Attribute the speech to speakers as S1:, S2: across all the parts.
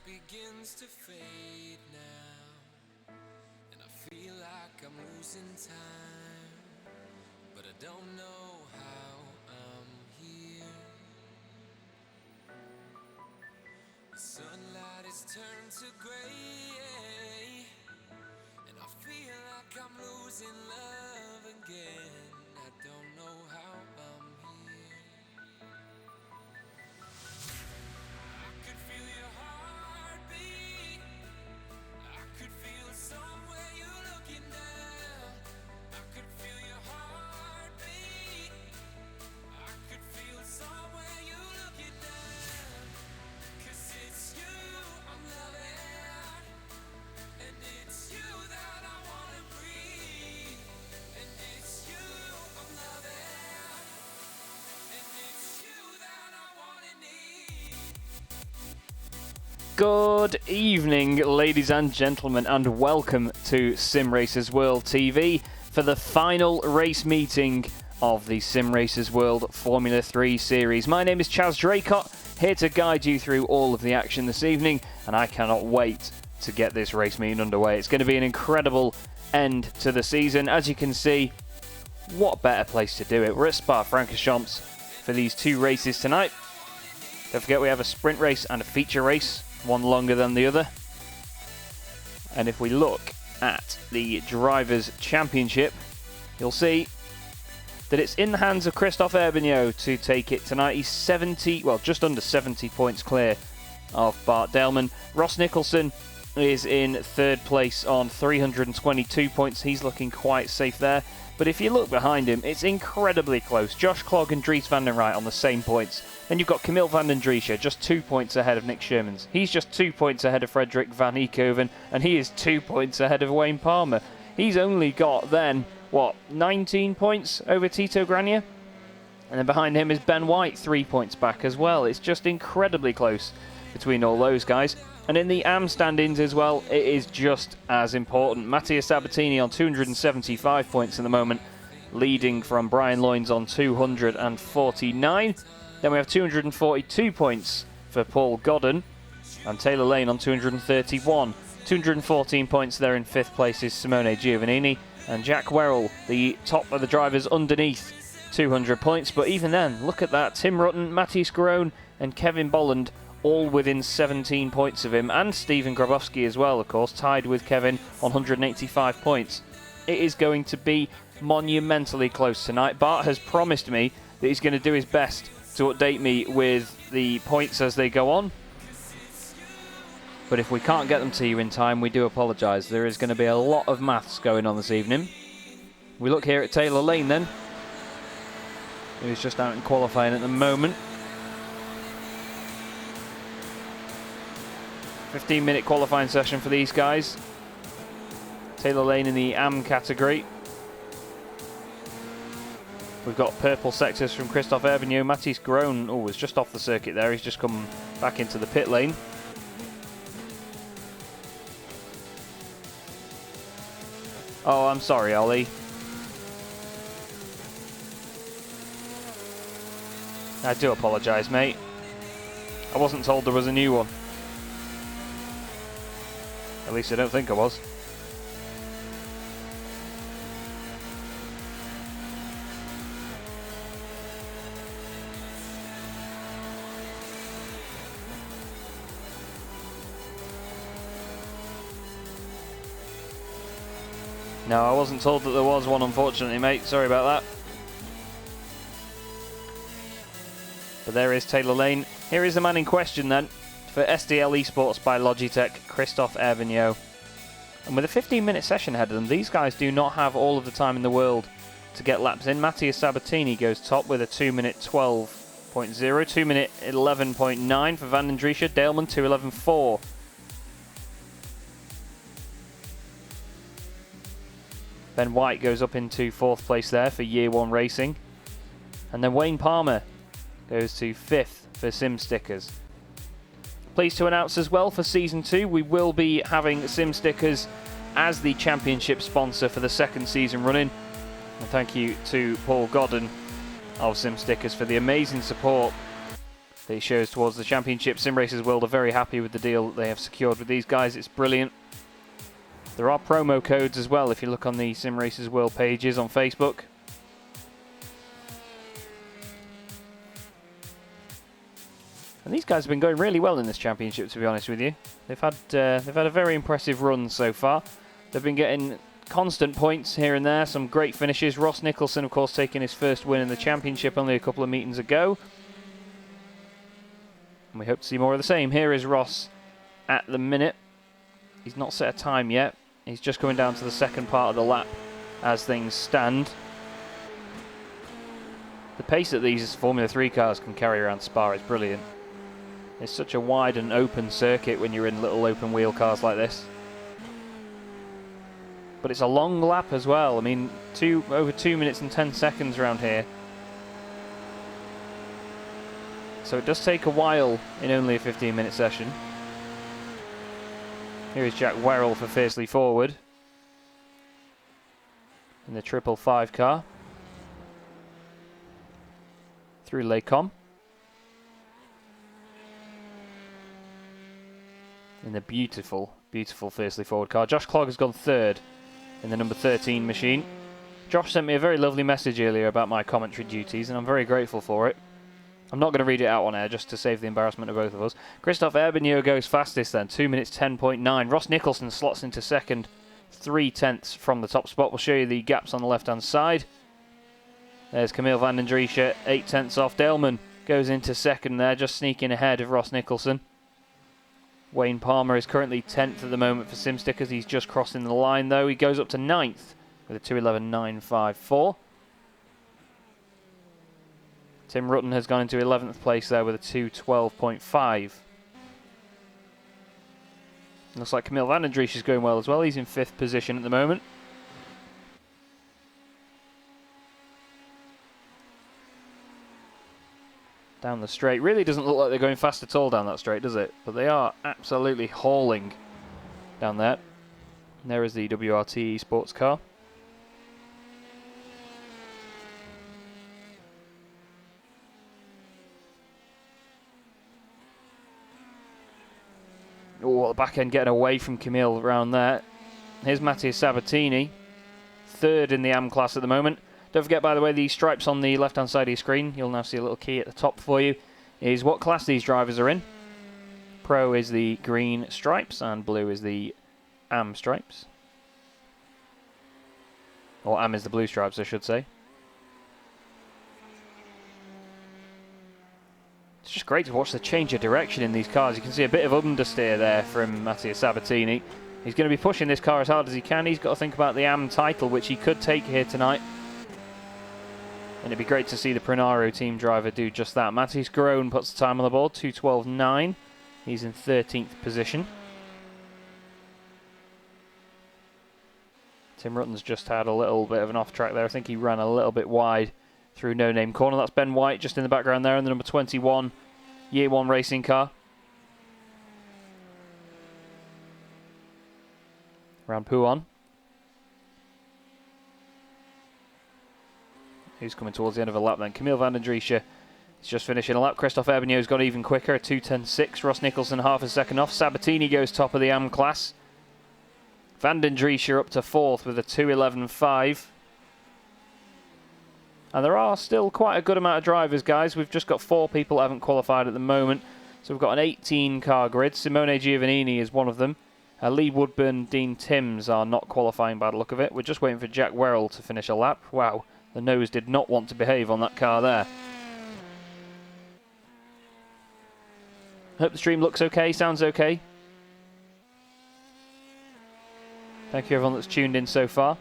S1: begins to fade now, and I feel like I'm losing time, but I don't know how I'm here. The sunlight has turned to gray, and I feel like I'm losing love again. I don't know how I'm here. I could feel your heartbeat. I could feel somewhere you're looking down. I could feel your heartbeat. I could feel somewhere you're looking down. 'Cause it's you I'm loving, and it's you that I wanna breathe. And it's you I'm loving, and it's you that I wanna need.
S2: Good evening, ladies and gentlemen, and welcome to Simracersworld TV for the final race meeting of the Simracersworld Formula 3 series. My name is Chaz Draycott, here to guide you through all of the action this evening, and I cannot wait to get this race meeting underway. It's going to be an incredible end to the season. As you can see, what better place to do it? We're at Spa Francorchamps for these two races tonight. Don't forget we have a sprint race and a feature race, one longer than the other. And if we look at the Drivers' Championship, you'll see that it's in the hands of Christophe Herbignaud to take it tonight. He's just under 70 points clear of Bart Delman. Ross Nicholson is in third place on 322 points. He's looking quite safe there. But if you look behind him, it's incredibly close. Josh Clogg and Dries van den Rijt on the same points. Then you've got Camille van den Driesche, just 2 points ahead of Nick Shermans. He's just 2 points ahead of Frederik van Eekhoven, and he is 2 points ahead of Wayne Palmer. He's only got then, 19 points over Tito Granier? And then behind him is Ben White, 3 points back as well. It's just incredibly close between all those guys. And in the AM standings as well, it is just as important. Mattia Sabatini on 275 points at the moment, leading from Brian Loynes on 249. Then we have 242 points for Paul Godden, and Taylor Lane on 231. 214 points there in fifth place is Simone Giovannini, and Jack Werrell, the top of the drivers underneath 200 points. But even then, look at that. Tim Rutten, Matthias Garone and Kevin Bolland all within 17 points of him, and Stephen Grabowski as well, of course, tied with Kevin on 185 points. It is going to be monumentally close tonight. Bart has promised me that he's going to do his best to update me with the points as they go on. But if we can't get them to you in time, we do apologise. There is going to be a lot of maths going on this evening. We look here at Taylor Lane then, who's just out in qualifying at the moment. 15-minute qualifying session for these guys. Taylor Lane in the AM category. We've got purple sectors from Christophe Herbignaud. Matthias Garone, was just off the circuit there. He's just come back into the pit lane. Oh, I'm sorry, Ollie. I do apologise, mate. I wasn't told there was a new one. At least I don't think I was. No, I wasn't told that there was one, unfortunately, mate. Sorry about that. But there is Taylor Lane. Here is the man in question then for SDL Esports by Logitech, Christophe Herbignaud. And with a 15-minute session ahead of them, these guys do not have all of the time in the world to get laps in. Mattia Sabatini goes top with a 2-minute 12.0, 2-minute 11.9 for Van den Driesche, Daleman 2:11.4. Ben White goes up into fourth place there for Year 1 Racing. And then Wayne Palmer goes to fifth for Sim Stickers. Pleased to announce as well for Season 2, we will be having Sim Stickers as the championship sponsor for the second season running. And thank you to Paul Godden of Sim Stickers for the amazing support that he shows towards the championship. Simracersworld are very happy with the deal that they have secured with these guys. It's brilliant. There are promo codes as well if you look on the Simracersworld pages on Facebook. And these guys have been going really well in this championship, to be honest with you. They've had a very impressive run so far. They've been getting constant points here and there, some great finishes. Ross Nicholson, of course, taking his first win in the championship only a couple of meetings ago. And we hope to see more of the same. Here is Ross at the minute. He's not set a time yet. He's just coming down to the second part of the lap as things stand. The pace that these Formula 3 cars can carry around Spa is brilliant. It's such a wide and open circuit when you're in little open wheel cars like this. But it's a long lap as well. I mean, over 2 minutes and 10 seconds around here. So it does take a while in only a 15-minute session. Here is Jack Werrell for Fiercely Forward in the 555 car. Through Lecom. In the beautiful, beautiful Fiercely Forward car. Josh Clogg has gone third in the number 13 machine. Josh sent me a very lovely message earlier about my commentary duties, and I'm very grateful for it. I'm not going to read it out on air just to save the embarrassment of both of us. Christophe Herbigneau goes fastest then, 2 minutes 10.9. Ross Nicholson slots into second, 3/10 from the top spot. We'll show you the gaps on the left-hand side. There's Camille van den Driesche, 8/10 off. Daleman goes into second there, just sneaking ahead of Ross Nicholson. Wayne Palmer is currently 10th at the moment for Simstickers. He's just crossing the line though. He goes up to 9th with a 2:11.954. Tim Rutten has gone into 11th place there with a 2:12.5. Looks like Camille van den Driesche is going well as well. He's in 5th position at the moment. Down the straight. Really doesn't look like they're going fast at all down that straight, does it? But they are absolutely hauling down there. And there is the WRT sports car. Oh, the back end getting away from Camille around there. Here's Mattia Sabatini, third in the AM class at the moment. Don't forget, by the way, the stripes on the left-hand side of your screen, you'll now see a little key at the top for you, is what class these drivers are in. Pro is the green stripes, and blue is the AM stripes. Or AM is the blue stripes, I should say. It's just great to watch the change of direction in these cars. You can see a bit of understeer there from Mattia Sabatini. He's going to be pushing this car as hard as he can. He's got to think about the AM title, which he could take here tonight. And it'd be great to see the Pronaro team driver do just that. Matthias Groen puts the time on the board, 2:12.9. He's in 13th position. Tim Rutten's just had a little bit of an off track there. I think he ran a little bit wide through No Name Corner. That's Ben White just in the background there in the number 21 Year 1 racing car. Around Pouhon. Who's coming towards the end of a lap then? Camille van den Driesche is just finishing a lap. Christophe Herbigneau's gone even quicker, a 2:10.6. Ross Nicholson half a second off. Sabatini goes top of the AM class. Van den Driesche up to 4th with a 2:11.5. And there are still quite a good amount of drivers, guys. We've just got 4 people that haven't qualified at the moment. So we've got an 18-car grid. Simone Giovannini is one of them. Lee Woodburn, Dean Timms are not qualifying by the look of it. We're just waiting for Jack Werrell to finish a lap. Wow, the nose did not want to behave on that car there. Hope the stream looks okay, sounds okay. Thank you everyone that's tuned in so far.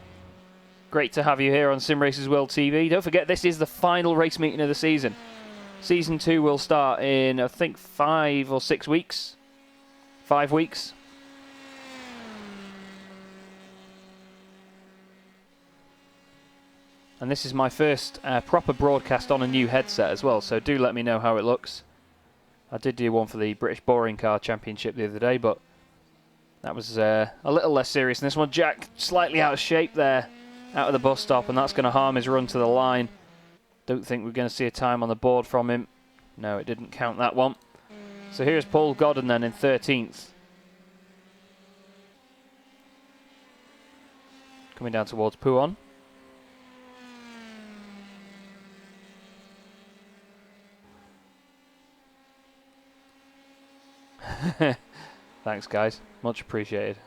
S2: Great to have you here on Simracersworld TV. Don't forget, this is the final race meeting of the season. Season 2 will start in, I think, 5 or 6 weeks. 5 weeks. And this is my first proper broadcast on a new headset as well, so do let me know how it looks. I did do one for the British Boring Car Championship the other day, but that was a little less serious than this one. Jack slightly out of shape there, out of the bus stop, and that's going to harm his run to the line. Don't think we're going to see a time on the board from him. No, it didn't count that one. So here's Paul Godden then in 13th. Coming down towards Pouon. Thanks, guys. Much appreciated.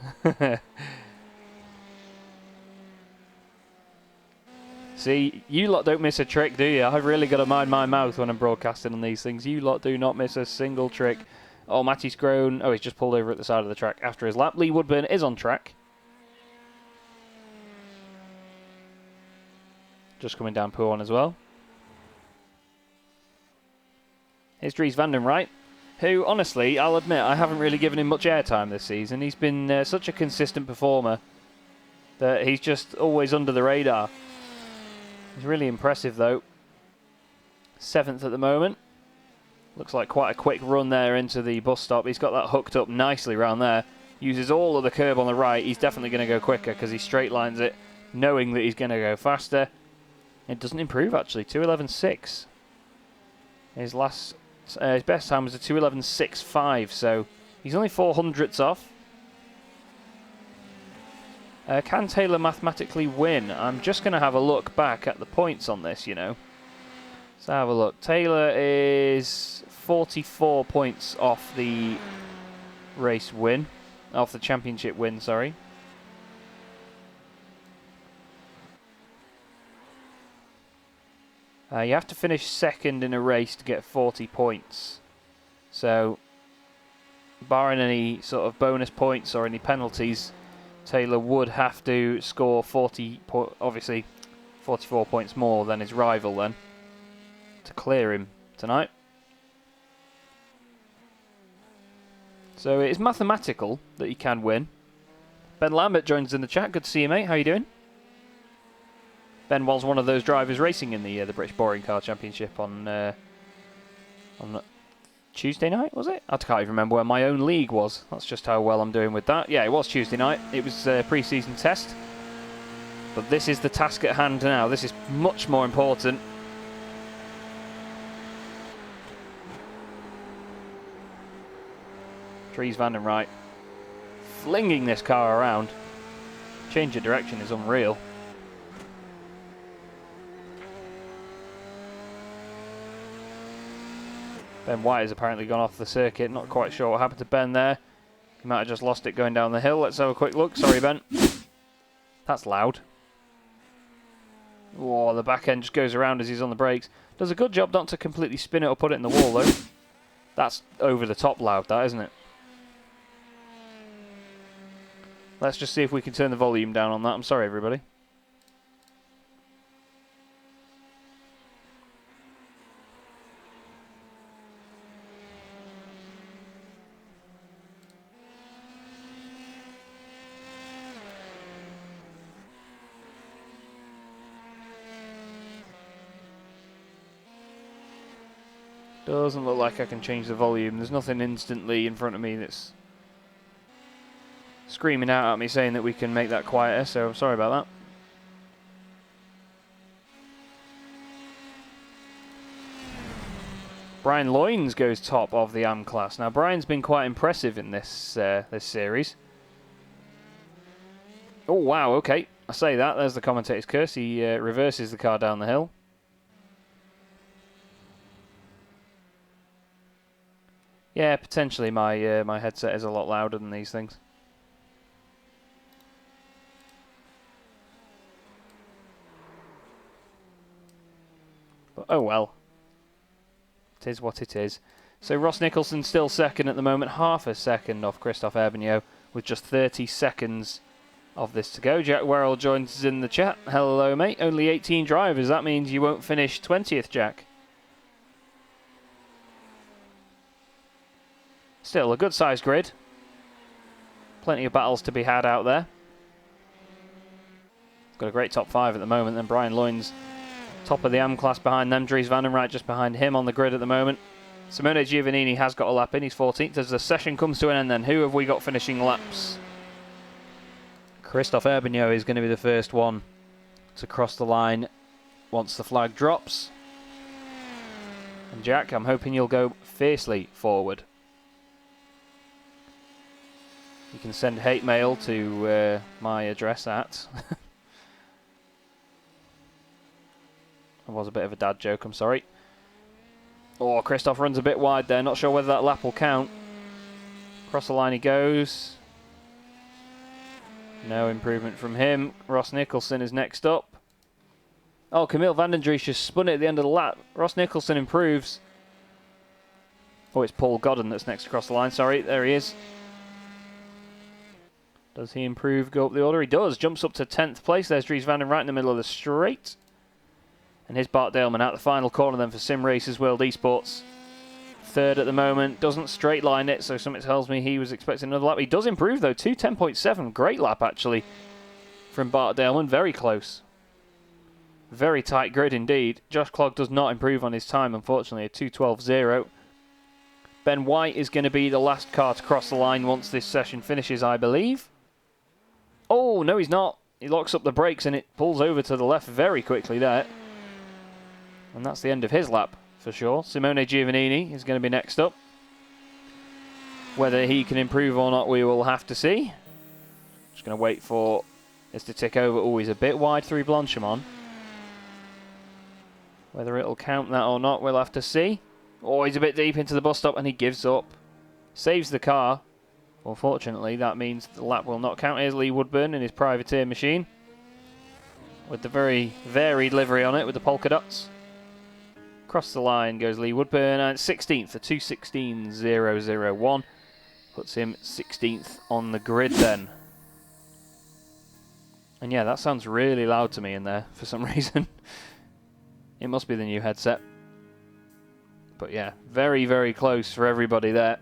S2: See, you lot don't miss a trick, do you? I've really got to mind my mouth when I'm broadcasting on these things. You lot do not miss a single trick. Oh, Matty's grown. Oh, he's just pulled over at the side of the track after his lap. Lee Woodburn is on track. Just coming down Pouon as well. Here's Dries van den Rijt, who, honestly, I'll admit, I haven't really given him much airtime this season. He's been such a consistent performer that he's just always under the radar. He's really impressive, though. 7th at the moment. Looks like quite a quick run there into the bus stop. He's got that hooked up nicely around there. Uses all of the curb on the right. He's definitely going to go quicker because he straight lines it, knowing that he's going to go faster. It doesn't improve, actually. 2:11.6. His best time was a 2:11.65, so he's only 400ths off. Can Taylor mathematically win? I'm just going to have a look back at the points on this, you know. Let's have a look. Taylor is 44 points off the race win. Off the championship win, sorry. You have to finish second in a race to get 40 points. So, barring any sort of bonus points or any penalties, Taylor would have to score obviously 44 points more than his rival then to clear him tonight. So it is mathematical that he can win. Ben Lambert joins in the chat. Good to see you, mate. How you doing? Ben was one of those drivers racing in the British Boring Car Championship on Tuesday night, was it? I can't even remember where my own league was. That's just how well I'm doing with that. Yeah, it was Tuesday night. It was a pre-season test. But this is the task at hand now. This is much more important. Dries van den Rijt flinging this car around. Change of direction is unreal. Ben White has apparently gone off the circuit. Not quite sure what happened to Ben there. He might have just lost it going down the hill. Let's have a quick look. Sorry, Ben. That's loud. Oh, the back end just goes around as he's on the brakes. Does a good job not to completely spin it or put it in the wall, though. That's over the top loud, that, isn't it? Let's just see if we can turn the volume down on that. I'm sorry, everybody. Doesn't look like I can change the volume. There's nothing instantly in front of me that's screaming out at me saying that we can make that quieter, so I'm sorry about that. Brian Loynes goes top of the AM class. Now, Brian's been quite impressive in this this series. Oh, wow, okay. I say that. There's the commentator's curse. He reverses the car down the hill. Yeah, potentially my my headset is a lot louder than these things. But oh well. It is what it is. So Ross Nicholson still second at the moment, half a second off Christophe Herbignaud with just 30 seconds of this to go. Jack Werrell joins us in the chat. Hello, mate. Only 18 drivers. That means you won't finish 20th, Jack. Still, a good-sized grid. Plenty of battles to be had out there. Got a great top 5 at the moment. Then Brian Loynes, top of the AM class behind them. Dries van den Rijt just behind him on the grid at the moment. Simone Giovannini has got a lap in. He's 14th. As the session comes to an end then, who have we got finishing laps? Christophe Herbignaud is going to be the first one to cross the line once the flag drops. And Jack, I'm hoping you'll go fiercely forward. You can send hate mail to my address at... That was a bit of a dad joke, I'm sorry. Oh, Christoph runs a bit wide there. Not sure whether that lap will count. Across the line he goes. No improvement from him. Ross Nicholson is next up. Oh, Camille Vandendriessche just spun it at the end of the lap. Ross Nicholson improves. Oh, it's Paul Godden that's next across the line. Sorry, there he is. Does he improve, go up the order? He does. Jumps up to 10th place. There's Dries Vanden right in the middle of the straight. And here's Bart Daleman out the final corner then for Simracersworld Esports. Third at the moment. Doesn't straight line it, so something tells me he was expecting another lap. He does improve though. 2:10.7. Great lap actually from Bart Daleman. Very close. Very tight grid indeed. Josh Clogg does not improve on his time, unfortunately. A 2:12.0. Ben White is going to be the last car to cross the line once this session finishes, I believe. Oh, no, he's not. He locks up the brakes and it pulls over to the left very quickly there. And that's the end of his lap, for sure. Simone Giovannini is going to be next up. Whether he can improve or not, we will have to see. Just going to wait for this to tick over. Oh, he's a bit wide through Blanchimont. Whether it'll count that or not, we'll have to see. Oh, he's a bit deep into the bus stop and he gives up. Saves the car. Unfortunately, that means the lap will not count. Here's Lee Woodburn in his privateer machine. With the very varied livery on it, with the polka dots. Across the line goes Lee Woodburn, and 16th, a 2:16.001. Puts him 16th on the grid then. And yeah, that sounds really loud to me in there for some reason. It must be the new headset. But yeah, very, very close for everybody there.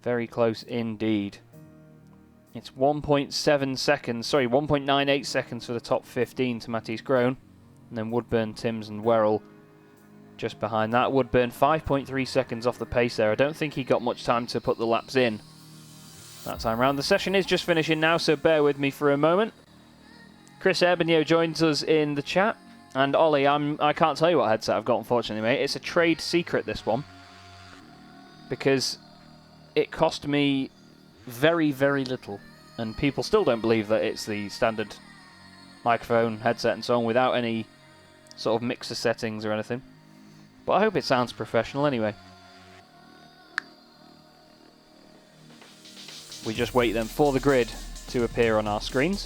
S2: Very close indeed. It's 1.7 seconds, sorry, 1.98 seconds for the top 15 to Matisse Groen. And then Woodburn, Timms and Werrell just behind that. Woodburn 5.3 seconds off the pace there. I don't think he got much time to put the laps in that time round. The session is just finishing now, so bear with me for a moment. Chris Erbigno joins us in the chat. And Ollie, I can't tell you what headset I've got, unfortunately, mate. It's a trade secret, this one. Because it cost me very, very little. And people still don't believe that it's the standard microphone, headset and so on, without any sort of mixer settings or anything. But I hope it sounds professional anyway. We just wait then for the grid to appear on our screens.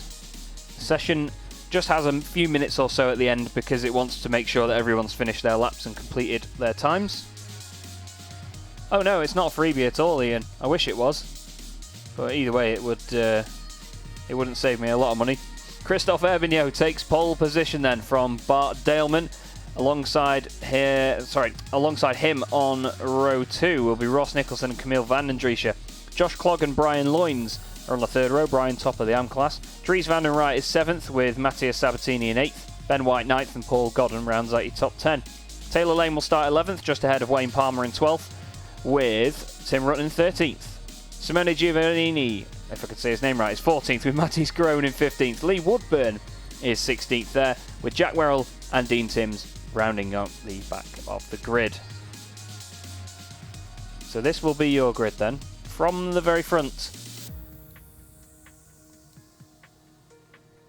S2: The session just has a few minutes or so at the end because it wants to make sure that everyone's finished their laps and completed their times. Oh no, it's not a freebie at all, Ian. I wish it was. But either way, it wouldn't save me a lot of money. Christophe Erbigno takes pole position then from Bart Daleman. Alongside him on row 2 will be Ross Nicholson and Camille Vandendriessche. Josh Clogg and Brian Loynes are on the third row. Brian top of the AM class. Dries Vanden Rijt is 7th with Matthias Sabatini in 8th. Ben White 9th and Paul Godden rounds out your top 10. Taylor Lane will start 11th, just ahead of Wayne Palmer in 12th, with Tim Rutten in 13th. Simone Giovannini, if I could say his name right, is 14th with Matisse Groen in 15th. Lee Woodburn is 16th there, with Jack Werrell and Dean Timms rounding up the back of the grid. So this will be your grid then, from the very front.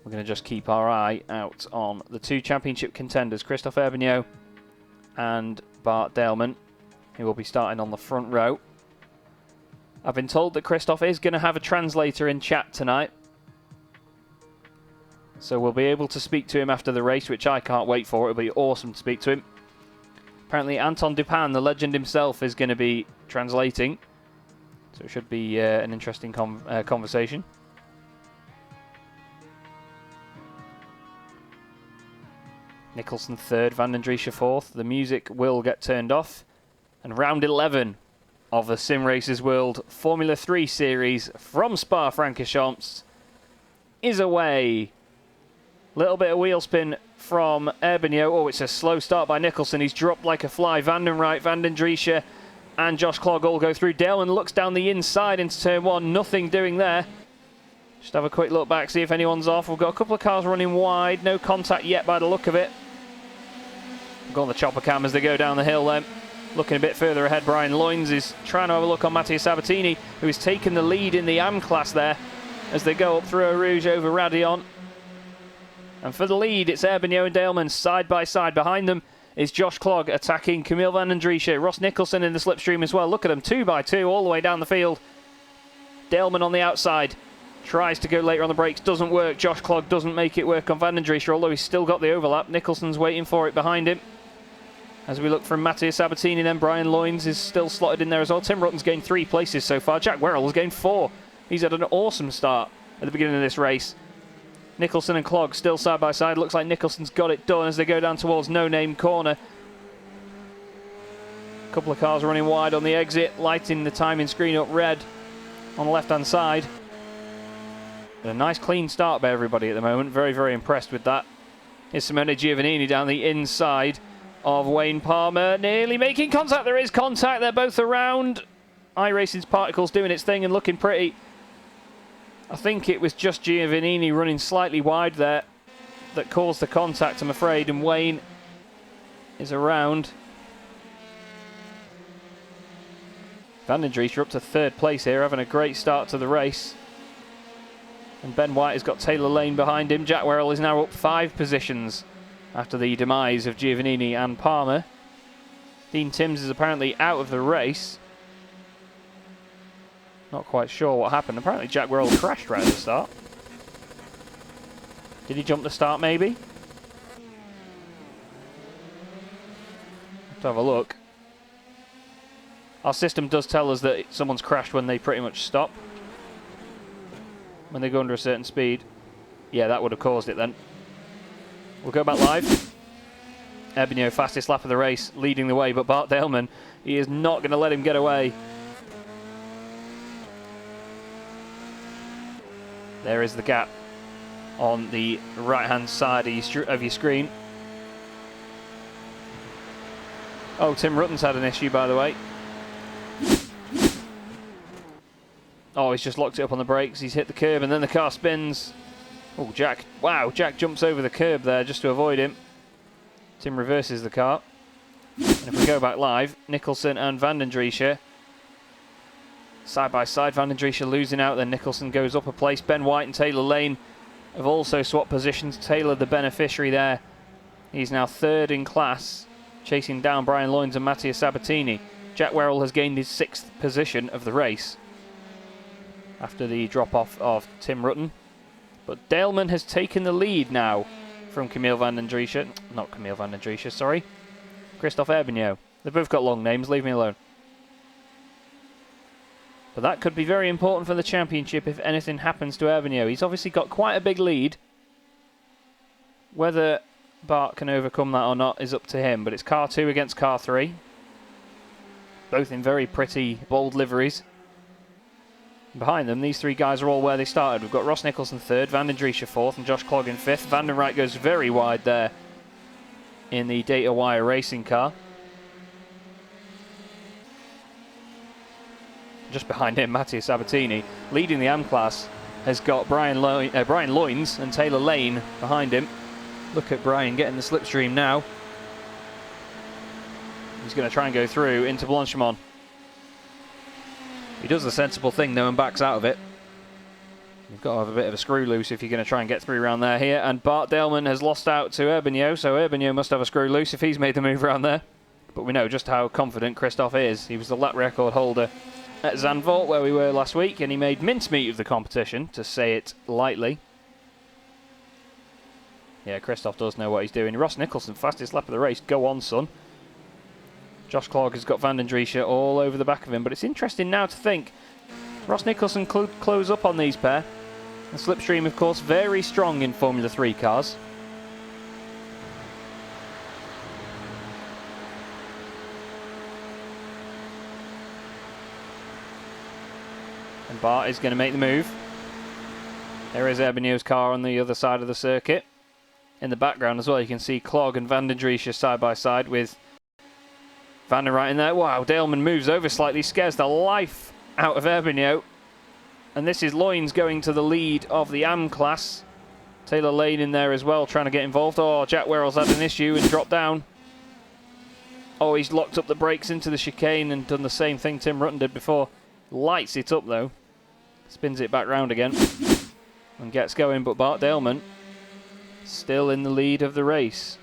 S2: We're going to just keep our eye out on the two championship contenders, Christophe Erbigno and Bart Daleman, who will be starting on the front row. I've been told that Christophe is going to have a translator in chat tonight. So we'll be able to speak to him after the race, which I can't wait for. It'll be awesome to speak to him. Apparently Anton Dupin, the legend himself, is going to be translating. So it should be an interesting conversation. Nicholson 3rd, Vandendriessche 4th. The music will get turned off. And round 11 of the Simracersworld Formula 3 series from Spa Francorchamps is away. Little bit of wheel spin from Erbigno. Oh, it's a slow start by Nicholson. He's dropped like a fly. Vanden Rijt, Vandendriessche and Josh Clogg all go through. Daleman looks down the inside into turn 1. Nothing doing there. Just have a quick look back, see if anyone's off. We've got a couple of cars running wide. No contact yet by the look of it. Got the chopper cam as they go down the hill then. Looking a bit further ahead, Brian Loynes is trying to have a look on Matteo Sabatini, who is taking the lead in the AM class there as they go up through Eau Rouge over Radion. And for the lead, it's Erbigno and Daleman side by side. Behind them is Josh Clogg attacking Camille van den Driesche. Ross Nicholson in the slipstream as well. Look at them, 2 by 2 all the way down the field. Daleman on the outside. Tries to go later on the brakes, doesn't work. Josh Clogg doesn't make it work on van den Driesche, although he's still got the overlap. Nicholson's waiting for it behind him. As we look from Matteo Sabatini, then Brian Loynes is still slotted in there as well. Tim Rutten's gained 3 places so far. Jack Werrell has gained 4. He's had an awesome start at the beginning of this race. Nicholson and Clogg still side by side. Looks like Nicholson's got it done as they go down towards No Name Corner. A couple of cars running wide on the exit, lighting the timing screen up red on the left-hand side. But a nice clean start by everybody at the moment. Very, very impressed with that. Here's Simone Giovannini down the inside of Wayne Palmer. Nearly making contact. There is contact. They're both around. iRacing's Particles doing its thing and looking pretty. I think it was just Giovannini running slightly wide there that caused the contact, I'm afraid, and Wayne is around. Van den Driesche up to 3rd place here, having a great start to the race. And Ben White has got Taylor Lane behind him. Jack Werrell is now up 5 positions after the demise of Giovannini and Palmer. Dean Timms is apparently out of the race. Not quite sure what happened. Apparently Jack Werrell crashed right at the start. Did he jump the start maybe? Have to have a look. Our system does tell us that someone's crashed when they pretty much stop. When they go under a certain speed. Yeah, that would have caused it then. We'll go back live. Erbigno, fastest lap of the race, leading the way, but Bart Daleman, he is not going to let him get away. There is the gap on the right-hand side of your screen. Oh, Tim Rutten's had an issue, by the way. Oh, he's just locked it up on the brakes. He's hit the curb and then the car spins. Oh, Jack. Wow, Jack jumps over the curb there just to avoid him. Tim reverses the car. And if we go back live, Nicholson and van den Driesche side by side. Van den Driesche losing out, then Nicholson goes up a place. Ben White and Taylor Lane have also swapped positions. Taylor the beneficiary there. He's now 3rd in class, chasing down Brian Loynes and Matteo Sabatini. Jack Werrell has gained his 6th position of the race after the drop-off of Tim Rutten. But Daleman has taken the lead now from Camille van den Driesche. Not Camille van den Driesche, sorry. Christophe Erbigno. They've both got long names, leave me alone. But that could be very important for the championship if anything happens to Erbigno. He's obviously got quite a big lead. Whether Bart can overcome that or not is up to him, but it's car 2 against car 3. Both in very pretty, bold liveries. Behind them, these 3 guys are all where they started. We've got Ross Nicholson 3rd, Van den Driesche 4th, and Josh Clogg in 5th. Van den Wright goes very wide there in the Data Wire racing car. Just behind him, Matteo Sabatini, leading the AM class, has got Brian Loynes and Taylor Lane behind him. Look at Brian getting the slipstream now. He's going to try and go through into Blanchimont. He does the sensible thing though and backs out of it. You've got to have a bit of a screw loose if you're going to try and get through around there here. And Bart Daleman has lost out to Erbigno, so Erbigno must have a screw loose if he's made the move around there. But we know just how confident Christophe is. He was the lap record holder at Zandvoort where we were last week, and he made mincemeat of the competition, to say it lightly. Yeah, Christophe does know what he's doing. Ross Nicholson, fastest lap of the race. Go on, son. Josh Clogg has got Van den Driesche all over the back of him, but it's interesting now to think Ross Nicholson close up on these pair. The slipstream, of course, very strong in Formula 3 cars. And Bart is going to make the move. There is Erbigno's car on the other side of the circuit. In the background as well, you can see Clogg and Van den Driesche side by side with Van den Wright in there. Wow, Daleman moves over slightly, scares the life out of Erbigno. And this is Loynes going to the lead of the AM class. Taylor Lane in there as well, trying to get involved. Oh, Jack Werrell's had an issue and dropped down. Oh, he's locked up the brakes into the chicane and done the same thing Tim Rutten did before. Lights it up though. Spins it back round again. And gets going, but Bart Daleman still in the lead of the race.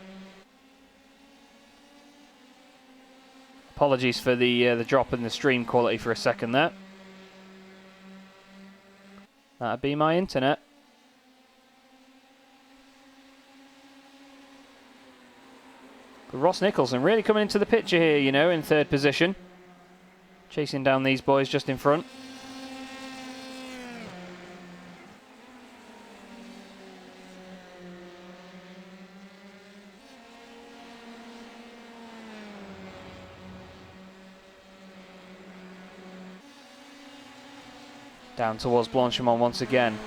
S2: Apologies for the drop in the stream quality for a second there. That'd be my internet. But Ross Nicholson really coming into the picture here, you know, in third position. Chasing down these boys just in front. Down towards Blanchimont once again.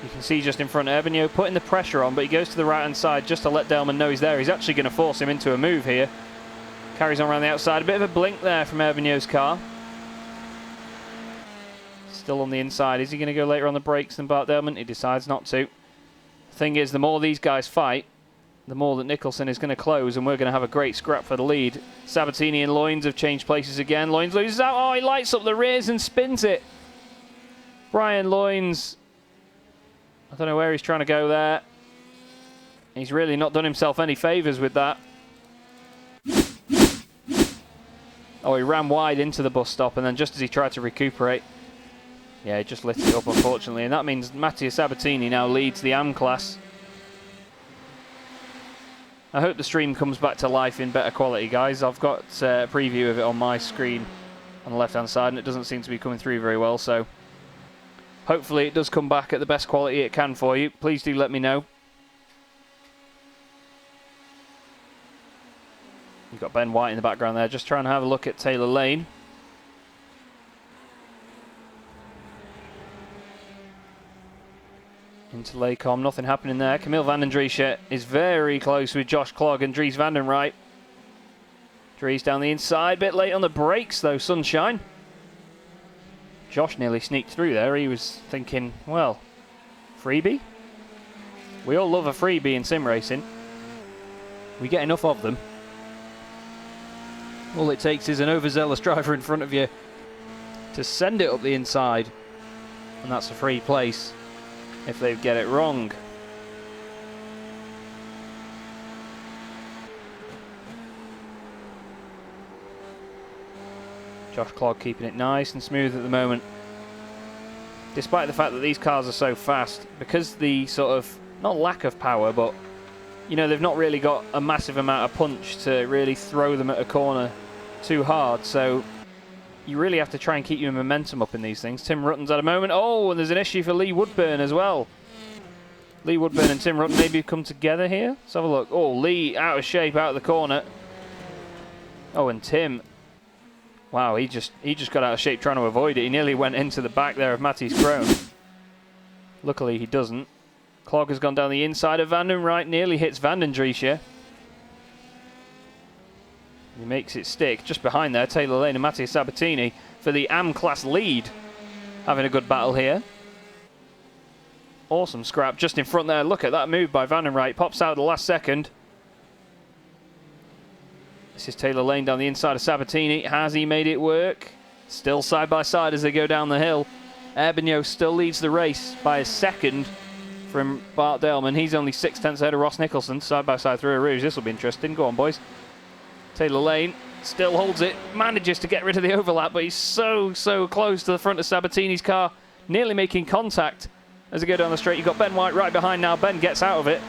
S2: You can see just in front Herbigno putting the pressure on, but he goes to the right hand side just to let Daleman know he's there. He's actually going to force him into a move here. Carries on around the outside. A bit of a blink there from Herbigno's car. Still on the inside. Is he going to go later on the brakes than Bart Daleman? He decides not to. The thing is, the more these guys fight, the more that Nicholson is going to close, and we're going to have a great scrap for the lead. Sabatini and Loynes have changed places again. Loynes loses out. Oh, he lights up the rears and spins it. Brian Loynes, I don't know where he's trying to go there. He's really not done himself any favours with that. Oh, he ran wide into the bus stop, and then just as he tried to recuperate, yeah, he just lit it up, unfortunately. And that means Mattia Sabatini now leads the AM class. I hope the stream comes back to life in better quality, guys. I've got a preview of it on my screen on the left-hand side, and it doesn't seem to be coming through very well, so hopefully it does come back at the best quality it can for you. Please do let me know. You've got Ben White in the background there, just trying to have a look at Taylor Lane. Into Laycom, nothing happening there. Camille Vandendriesche is very close with Josh Clogg and Dries Vandenright. Dries down the inside, bit late on the brakes though, Sunshine. Josh nearly sneaked through there. He was thinking, well, freebie? We all love a freebie in sim racing. We get enough of them. All it takes is an overzealous driver in front of you to send it up the inside, and that's a free place if they get it wrong. Josh Clogg keeping it nice and smooth at the moment. Despite the fact that these cars are so fast, because the sort of, not lack of power, but, you know, they've not really got a massive amount of punch to really throw them at a corner too hard, so you really have to try and keep your momentum up in these things. Tim Rutten's at a moment. Oh, and there's an issue for Lee Woodburn as well. Lee Woodburn and Tim Rutten maybe come together here. Let's have a look. Oh, Lee out of shape out of the corner. Oh, and Tim. Wow, he just got out of shape trying to avoid it. He nearly went into the back there of Matthijs Kroon. Luckily, he doesn't. Clogg has gone down the inside of Vandenright, nearly hits Vandendriesche. He makes it stick. Just behind there, Taylor Lane and Mattia Sabatini for the AM class lead. Having a good battle here. Awesome scrap just in front there. Look at that move by Vandenright. Pops out at the last second. This is Taylor Lane down the inside of Sabatini. Has he made it work? Still side by side as they go down the hill. Herbigno still leads the race by a second from Bart Daleman. He's only 6/10 ahead of Ross Nicholson. Side by side through a rouge. This will be interesting. Go on, boys. Taylor Lane still holds it. Manages to get rid of the overlap, but he's so close to the front of Sabatini's car. Nearly making contact as they go down the straight. You've got Ben White right behind now. Ben gets out of it.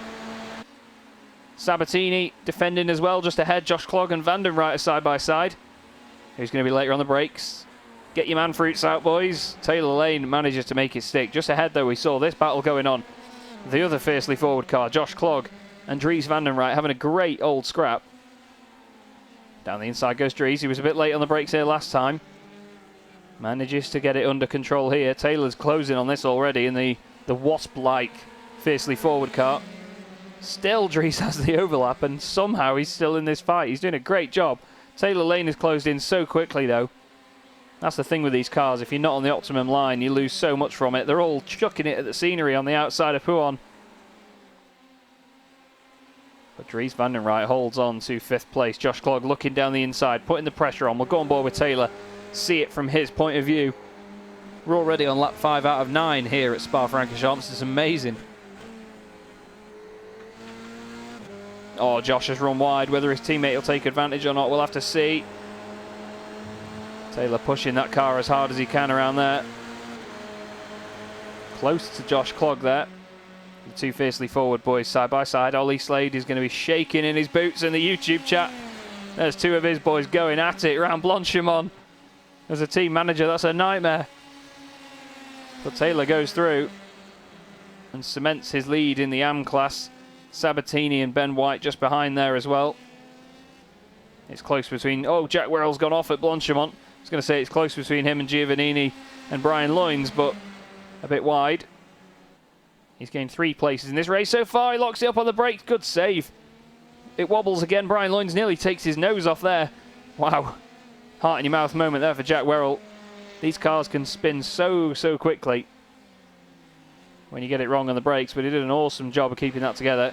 S2: Sabatini defending as well, just ahead. Josh Clogg and Vandenright are side by side. Who's going to be later on the brakes? Get your man fruits out, boys. Taylor Lane manages to make it stick. Just ahead, though, we saw this battle going on. The other fiercely forward car, Josh Clogg and Dries Vandenright, having a great old scrap. Down the inside goes Dries. He was a bit late on the brakes here last time. Manages to get it under control here. Taylor's closing on this already in the Wasp-like fiercely forward car. Still, Dries has the overlap, and somehow he's still in this fight. He's doing a great job. Taylor Lane has closed in so quickly, though. That's the thing with these cars. If you're not on the optimum line, you lose so much from it. They're all chucking it at the scenery on the outside of Pouhon. But Dries van den Rijt holds on to 5th place. Josh Clogg looking down the inside, putting the pressure on. We'll go on board with Taylor, see it from his point of view. We're already on lap 5 out of 9 here at Spa Francorchamps. It's amazing. Oh, Josh has run wide. Whether his teammate will take advantage or not, we'll have to see. Taylor pushing that car as hard as he can around there. Close to Josh Clogg there. The two fiercely forward boys side by side. Ollie Slade is going to be shaking in his boots in the YouTube chat. There's two of his boys going at it around Blanchimont. As a team manager, that's a nightmare. But Taylor goes through and cements his lead in the AM class. Sabatini and Ben White just behind there as well. It's close between... Oh, Jack Werrell's gone off at Blanchimont. I was going to say it's close between him and Giovannini and Brian Loynes, but a bit wide. He's gained 3 places in this race so far. He locks it up on the brakes. Good save. It wobbles again. Brian Loynes nearly takes his nose off there. Wow. Heart in your mouth moment there for Jack Werrell. These cars can spin so quickly when you get it wrong on the brakes, but he did an awesome job of keeping that together.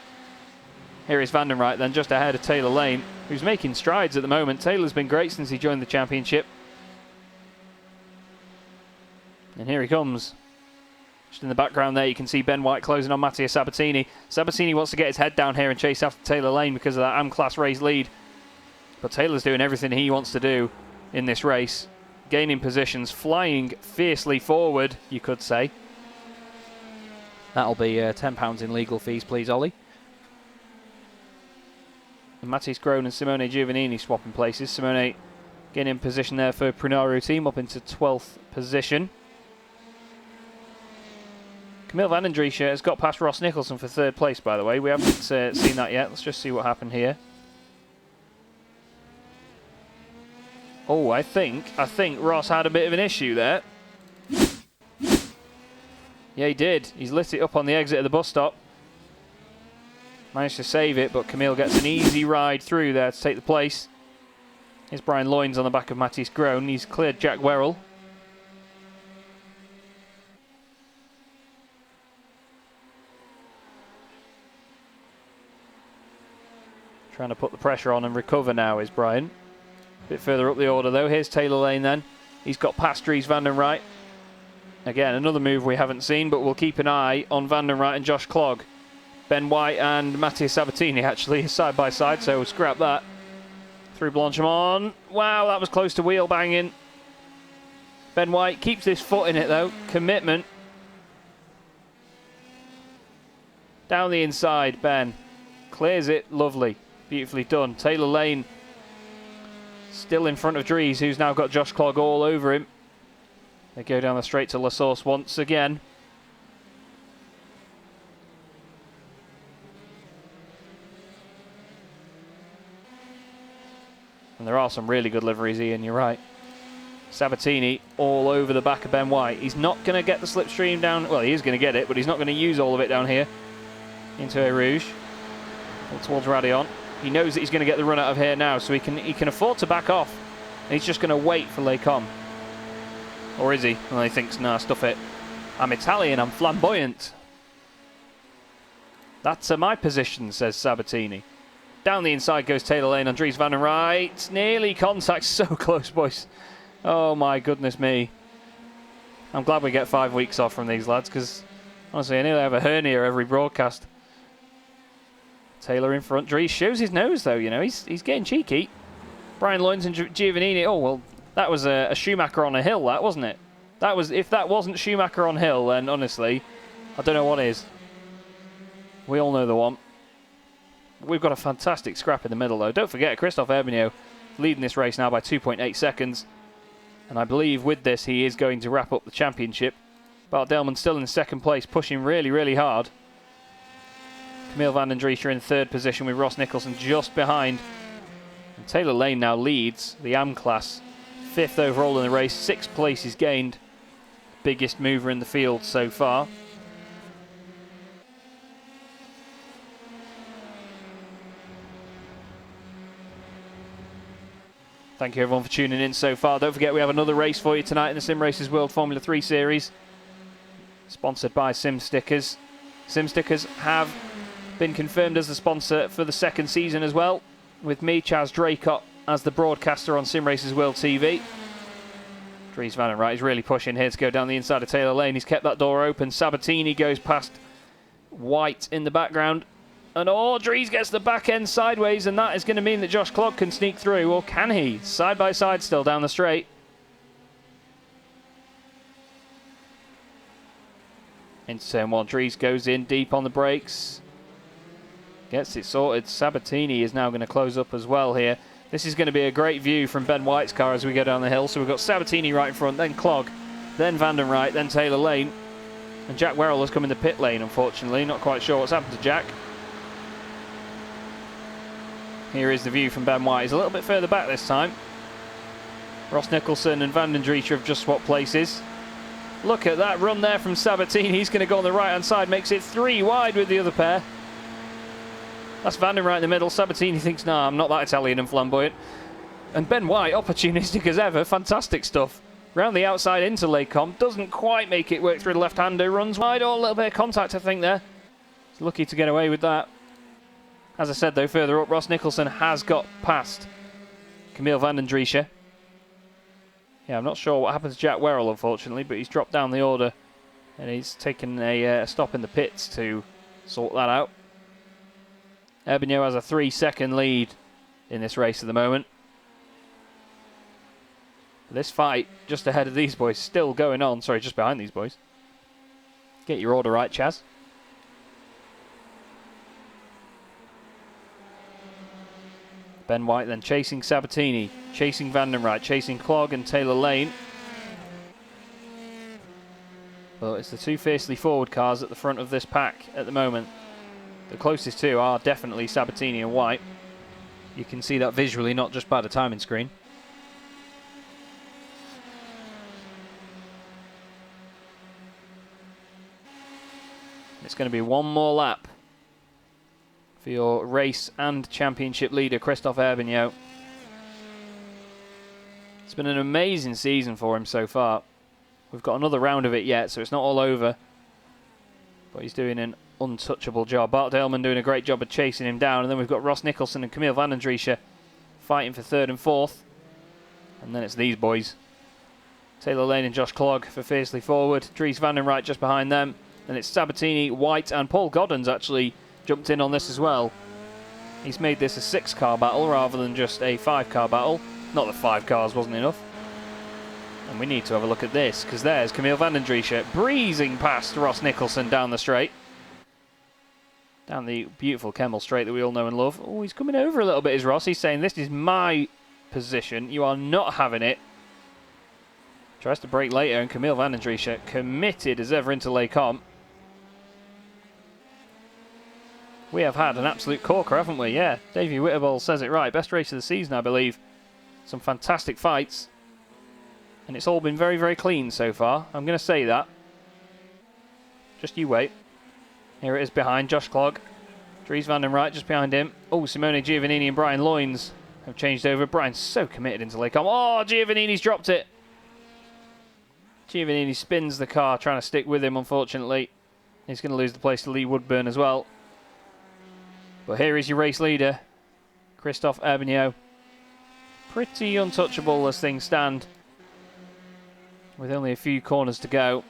S2: Here is Van den Rijt then, just ahead of Taylor Lane, who's making strides at the moment. Taylor's been great since he joined the championship. And here he comes. Just in the background there, you can see Ben White closing on Mattia Sabatini. Sabatini wants to get his head down here and chase after Taylor Lane because of that AM-class race lead. But Taylor's doing everything he wants to do in this race. Gaining positions, flying fiercely forward, you could say. That'll be £10 in legal fees, please, Ollie. And Matisse Groen and Simone Giovannini swapping places. Simone getting in position there for Prunaru team, up into 12th position. Camille van den Driesche has got past Ross Nicholson for 3rd place, by the way. We haven't seen that yet. Let's just see what happened here. Oh, I think Ross had a bit of an issue there. Yeah, he did. He's lit it up on the exit of the bus stop. Managed to save it, but Camille gets an easy ride through there to take the place. Here's Brian Loynes on the back of Matisse Groen. He's cleared Jack Werrell. Trying to put the pressure on and recover now is Brian. A bit further up the order though. Here's Taylor Lane then. He's got past Dries van den Rijt. Again, another move we haven't seen, but we'll keep an eye on Van den Rijt and Josh Clogg. Ben White and Mattia Sabatini actually side by side, so we'll scrap that. Through Blanchimont. Wow, that was close to wheel banging. Ben White keeps his foot in it though. Commitment. Down the inside, Ben. Clears it, lovely. Beautifully done. Taylor Lane still in front of Dries, who's now got Josh Clogg all over him. They go down the straight to La Source once again. And there are some really good liveries, Ian, you're right. Sabatini all over the back of Ben White. He's not going to get the slipstream down. Well, he is going to get it, but he's not going to use all of it down here into Eau Rouge. Or towards Radion. He knows that he's going to get the run out of here now, so he can afford to back off. And he's just going to wait for Lecom. Or is he? Well, he thinks, nah, stuff it. I'm Italian, I'm flamboyant. That's my position, says Sabatini. Down the inside goes Taylor Lane on Dries van den Rijt. Nearly contact, so close, boys. Oh my goodness me. I'm glad we get 5 weeks off from these lads, because honestly, I nearly have a hernia every broadcast. Taylor in front. Dries shows his nose, though, you know. He's getting cheeky. Brian Loynes and Giovannini. Oh, well, that was a Schumacher on a hill, that, wasn't it? That was, if that wasn't Schumacher on hill, then honestly, I don't know what is. We all know the one. We've got a fantastic scrap in the middle, though. Don't forget, Christophe Herbigno leading this race now by 2.8 seconds. And I believe with this, he is going to wrap up the championship. Bart Delman still in 2nd place, pushing really hard. Camille van den Driesche in 3rd position with Ross Nicholson just behind. And Taylor Lane now leads the AM class. 5th overall in the race, 6 places gained. Biggest mover in the field so far. Thank you everyone for tuning in so far. Don't forget we have another race for you tonight in the Simracersworld Formula 3 Series. Sponsored by Sim Stickers. Sim Stickers have been confirmed as the sponsor for the second season as well, with me, Chaz Draycott, as the broadcaster on Simracersworld TV. Dries Van den Rijt is really pushing here to go down the inside of Taylor Lane. He's kept that door open. Sabatini goes past White in the background. And Dries gets the back end sideways, and that is going to mean that Josh Clogg can sneak through. Or can he? Side by side still down the straight. Into turn one. Dries goes in deep on the brakes. Gets it sorted. Sabatini is now going to close up as well here. This is going to be a great view from Ben White's car as we go down the hill. So we've got Sabatini right in front, then Clogg, then Van den Rijt, then Taylor Lane. And Jack Werrell has come in the pit lane, unfortunately. Not quite sure what's happened to Jack. Here is the view from Ben White. He's a little bit further back this time. Ross Nicholson and Van den Drijt have just swapped places. Look at that run there from Sabatini. He's going to go on the right-hand side, makes it 3 wide with the other pair. That's Van den Rijt in the middle. Sabatini thinks, nah, I'm not that Italian and flamboyant. And Ben White, opportunistic as ever. Fantastic stuff. Round the outside into Lecombe. Doesn't quite make it work through the left-hander. Runs wide. Oh, a little bit of contact, I think, there. He's lucky to get away with that. As I said, though, further up, Ross Nicholson has got past Camille Van den Drijt. Yeah, I'm not sure what happened to Jack Werrell, unfortunately, but he's dropped down the order. And he's taken a stop in the pits to sort that out. Herbigno has a 3-second lead in this race at the moment. This fight just ahead of these boys still going on. Sorry, just behind these boys. Get your order right, Chaz. Ben White then chasing Sabatini, chasing Van den Rijt, chasing Clogg and Taylor Lane. Well, it's the two fiercely forward cars at the front of this pack at the moment. The closest two are definitely Sabatini and White. You can see that visually, not just by the timing screen. It's going to be one more lap for your race and championship leader, Christophe Herbigno. It's been an amazing season for him so far. We've got another round of it yet, so it's not all over. But he's doing an untouchable job. Bart Daleman doing a great job of chasing him down. And then we've got Ross Nicholson and Camille Van den Drijt fighting for third and fourth. And then it's these boys. Taylor Lane and Josh Clogg for fiercely forward. Dries Van den Rijt just behind them. And it's Sabatini, White, and Paul Godden's actually jumped in on this as well. He's made this a 6-car battle rather than just a 5-car battle. Not that 5 cars wasn't enough. And we need to have a look at this, because there's Camille Van den Drijt breezing past Ross Nicholson down the straight. Down the beautiful Kemmel straight that we all know and love. Oh, he's coming over a little bit, is Ross. He's saying, this is my position. You are not having it. Tries to brake later, and Camille Van den Drijt committed as ever into Lecombe. We have had an absolute corker, haven't we? Yeah, Davey Whitterbull says it right. Best race of the season, I believe. Some fantastic fights. And it's all been very, very clean so far. I'm going to say that. Just you wait. Here it is behind Josh Clogg. Dries Van den Rijt just behind him. Oh, Simone Giovannini and Brian Loynes have changed over. Brian's so committed into Lecombe. Oh, Giovannini's dropped it. Giovannini spins the car, trying to stick with him, unfortunately. He's going to lose the place to Lee Woodburn as well. But here is your race leader, Christophe Herbigno. Pretty untouchable as things stand, with only a few corners to go.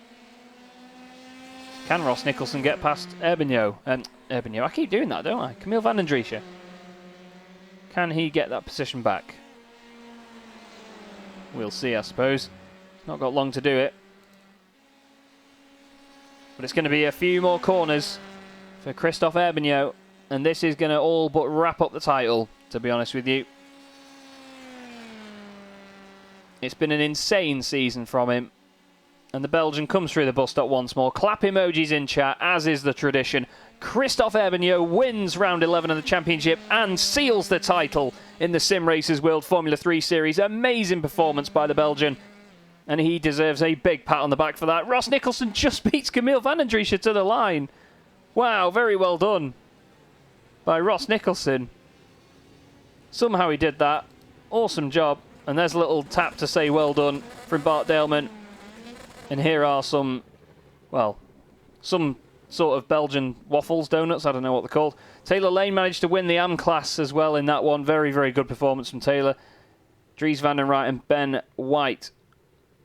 S2: Can Ross Nicholson get past Herbigno? Herbigno, I keep doing that, don't I? Camille Van den Drijt. Can he get that position back? We'll see, I suppose. Not got long to do it. But it's going to be a few more corners for Christophe Herbigno. And this is going to all but wrap up the title, to be honest with you. It's been an insane season from him. And the Belgian comes through the bus stop once more. Clap emojis in chat, as is the tradition. Christophe Herbigno wins round 11 of the championship and seals the title in the Simracersworld Formula 3 Series. Amazing performance by the Belgian. And he deserves a big pat on the back for that. Ross Nicholson just beats Camille Van den Drijt to the line. Wow, very well done by Ross Nicholson. Somehow he did that. Awesome job. And there's a little tap to say well done from Bart Daleman. And here are some, well, some sort of Belgian waffles, donuts, I don't know what they're called. Taylor Lane managed to win the AM class as well in that one. Very, very good performance from Taylor. Dries van den Rijt and Ben White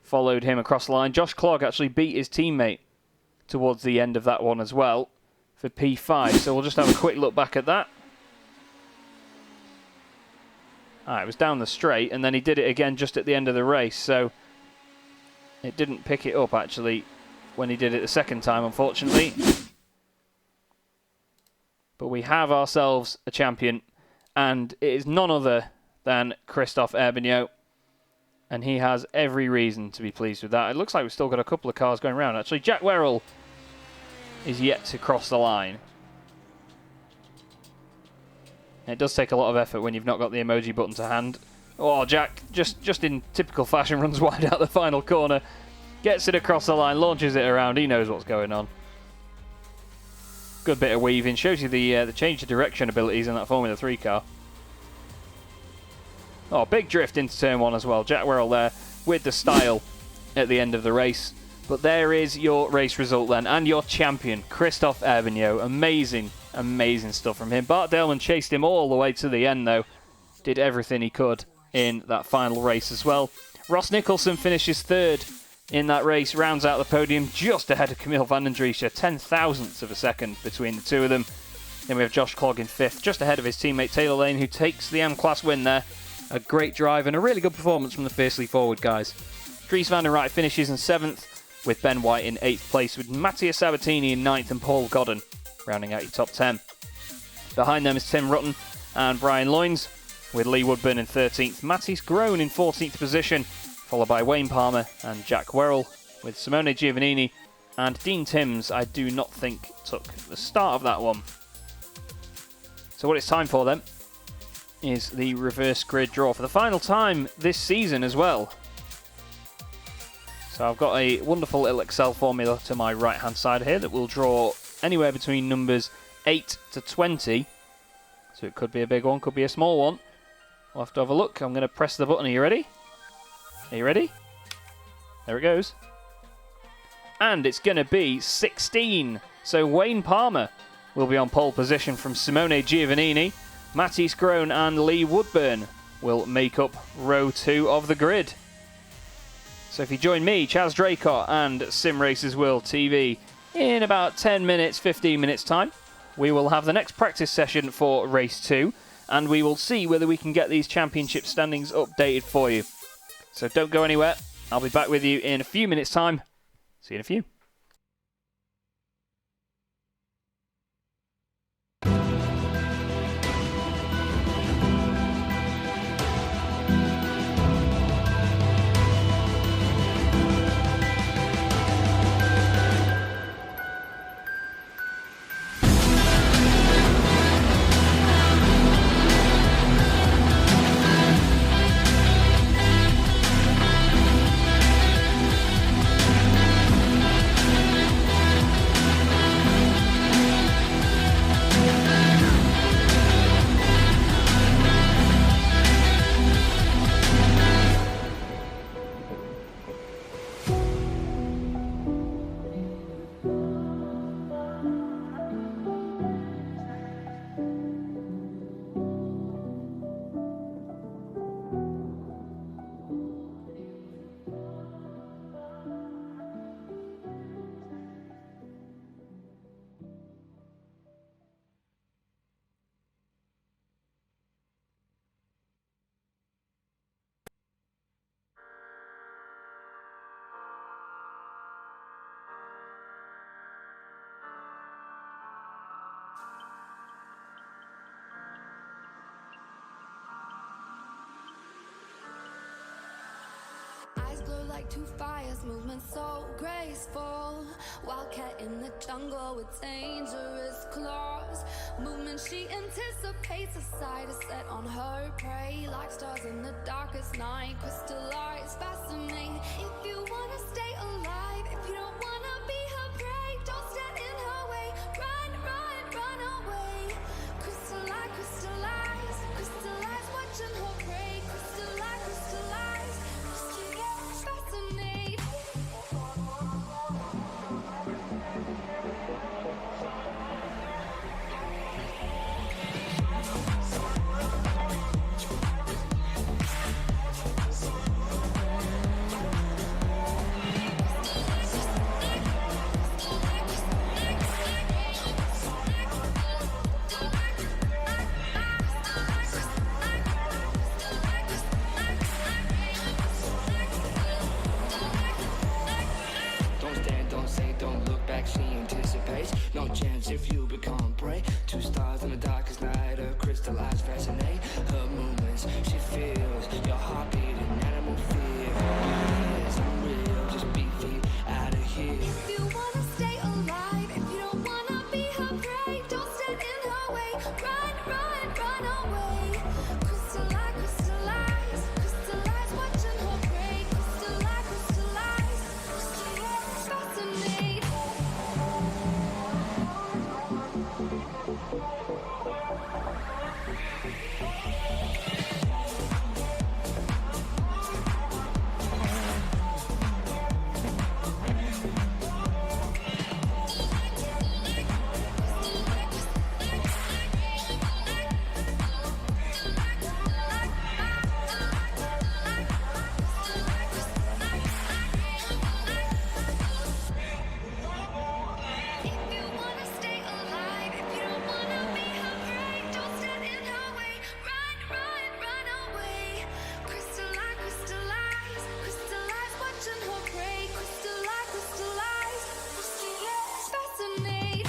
S2: followed him across the line. Josh Clogg actually beat his teammate towards the end of that one as well for P5. So we'll just have a quick look back at that. It was down the straight, and then he did it again just at the end of the race. So it didn't pick it up, actually, when he did it the second time, unfortunately. But we have ourselves a champion, and it is none other than Christophe Herbignaud. And he has every reason to be pleased with that. It looks like we've still got a couple of cars going around. Actually, Jack Werrell is yet to cross the line. It does take a lot of effort when you've not got the emoji button to hand. Oh, Jack, just in typical fashion, runs wide out the final corner. Gets it across the line, launches it around. He knows what's going on. Good bit of weaving. Shows you the change of direction abilities in that Formula 3 car. Oh, big drift into turn 1 as well. Jack Werrell there with the style at the end of the race. But there is your race result then, and your champion, Christophe Herbignaud. Amazing, amazing stuff from him. Bart Delman chased him all the way to the end, though. Did everything he could in that final race as well. Ross Nicholson finishes third in that race, rounds out the podium just ahead of Camille van den Driesche, 10,000ths of a second between the two of them. Then we have Josh Clogg in fifth, just ahead of his teammate Taylor Lane, who takes the M Class win there. A great drive and a really good performance from the fiercely forward guys. Dries van den Rijt finishes in 7th, with Ben White in 8th place, with Mattia Sabatini in 9th and Paul Godden rounding out your top 10. Behind them is Tim Rutten and Brian Loynes, with Lee Woodburn in 13th. Mattis Groen in 14th position, followed by Wayne Palmer and Jack Werrell, with Simone Giovannini and Dean Timms, I do not think took the start of that one. So what it's time for then is the reverse grid draw for the final time this season as well. So I've got a wonderful little Excel formula to my right hand side here that will draw anywhere between numbers 8 to 20. So it could be a big one, could be a small one. We'll have to have a look. I'm going to press the button. Are you ready? Are you ready? There it goes. And it's going to be 16. So Wayne Palmer will be on pole position from Simone Giovannini. Mattis Groen and Lee Woodburn will make up row 2 of the grid. So if you join me, Chaz Draycott and Simracersworld TV in about 10 minutes, 15 minutes time, we will have the next practice session for race 2, and we will see whether we can get these championship standings updated for you. So don't go anywhere. I'll be back with you in a few minutes time. See you in a few.
S3: Eyes glow like two fires, movement so graceful. Wildcat in the jungle with dangerous claws. Movement she anticipates, a sight is set on her prey. Like stars in the darkest night, crystallize, fascinate. If you wanna stay alive, if you don't wanna be her prey, don't stand in her way. Run, run, run away. Crystallize, crystallize, crystallize, watching her prey. Crystallize, crystallize, fascinate.
S4: No chance if you become prey. Two stars on the darkest night, her crystallized fascinate. Her movements, she feels your heartbeat and animal fear. Yes, I'm real, just be feet out of here.
S3: If you wanna stay alive, if you don't wanna be her prey, don't stand in her way. Run, run, run away. Crystallize, crystallize, crystallize, watching her prey. Crystallize, crystallize, crystallize, fascinate. If you wanna stay alive, if you don't wanna be her prey, don't stand in her way. Run, run, run away. Crystallize, crystallize, crystallize, watching her prey. Crystallize, crystallize, crystallize, fascinate.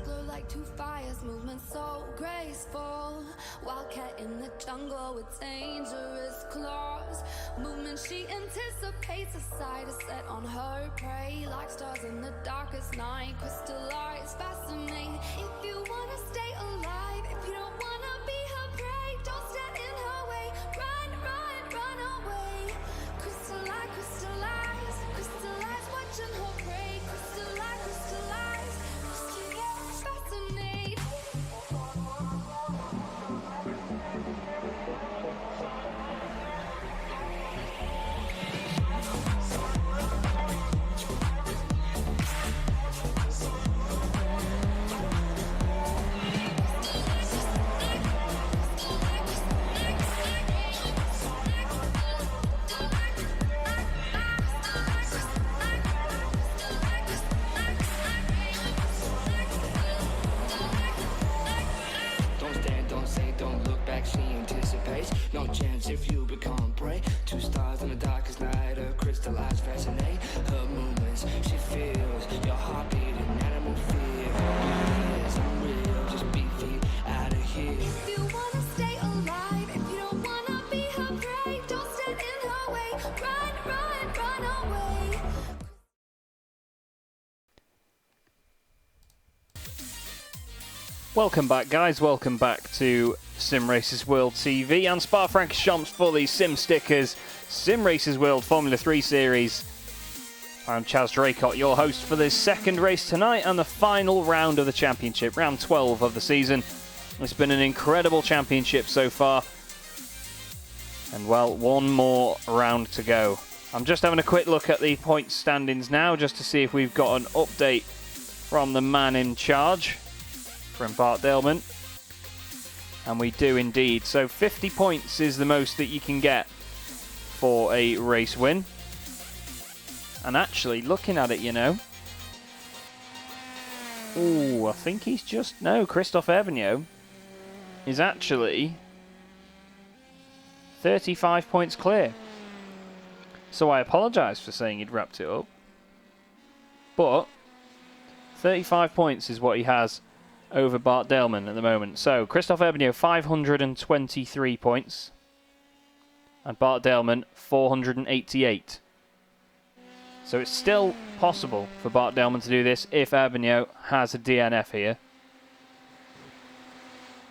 S3: glow like two fires, movement so graceful. Wildcat in the jungle with dangerous claws. Movement she anticipates, a sight is set on her prey. Like stars in the darkest night, crystallized, fascinate. If you wanna stay alive, if you don't wanna be her prey, don't stand in her way. Run, run, run away. Crystallize, crystallize, crystallize, watching her prey. Crystallize, crystallize, crystallize, fascinate.
S4: Don't stand, don't say, don't look back, she anticipates. No chance if you become prey. Two stars in the darkest night, her crystallized fascinate. Her movements, she feels your heartbeat and animal fear. Yes, I'm real, just be feet out of here.
S3: If you wanna stay alive, if you don't wanna be her prey, don't stand in her way. Run, run, run away.
S2: Welcome back, guys. Welcome back to Simracersworld TV and Spa Francorchamps for the Sim Stickers Simracersworld Formula 3 Series. I'm Chaz Draycott, your host for this second race tonight and the final round of the championship, round 12 of the season. It's been an incredible championship so far. And, well, one more round to go. I'm just having a quick look at the point standings now just to see if we've got an update from the man in charge, from Bart Daleman. And we do indeed. So 50 points is the most that you can get for a race win. And actually, looking at it, you know... Ooh, I think he's just... No, Christophe Evigneau is actually 35 points clear. So I apologise for saying he'd wrapped it up. But 35 points is what he has over Bart Daleman at the moment. So Christophe Evigneau 523 points and Bart Daleman 488. So it's still possible for Bart Daleman to do this if Evigneau has a DNF here.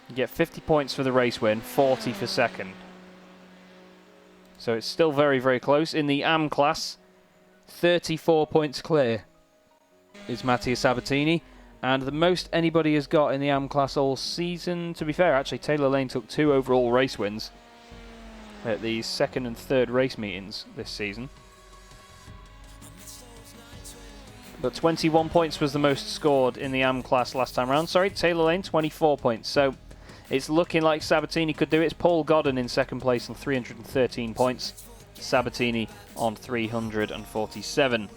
S2: You get 50 points for the race win, 40 for second. So it's still very, very close. In the AM class, 34 points clear is Mattia Sabatini. And the most anybody has got in the AM class all season, to be fair, actually, Taylor Lane took 2 overall race wins at the second and third race meetings this season. But 21 points was the most scored in the AM class last time round. Sorry, Taylor Lane, 24 points. So it's looking like Sabatini could do it. It's Paul Godden in second place on 313 points. Sabatini on 347.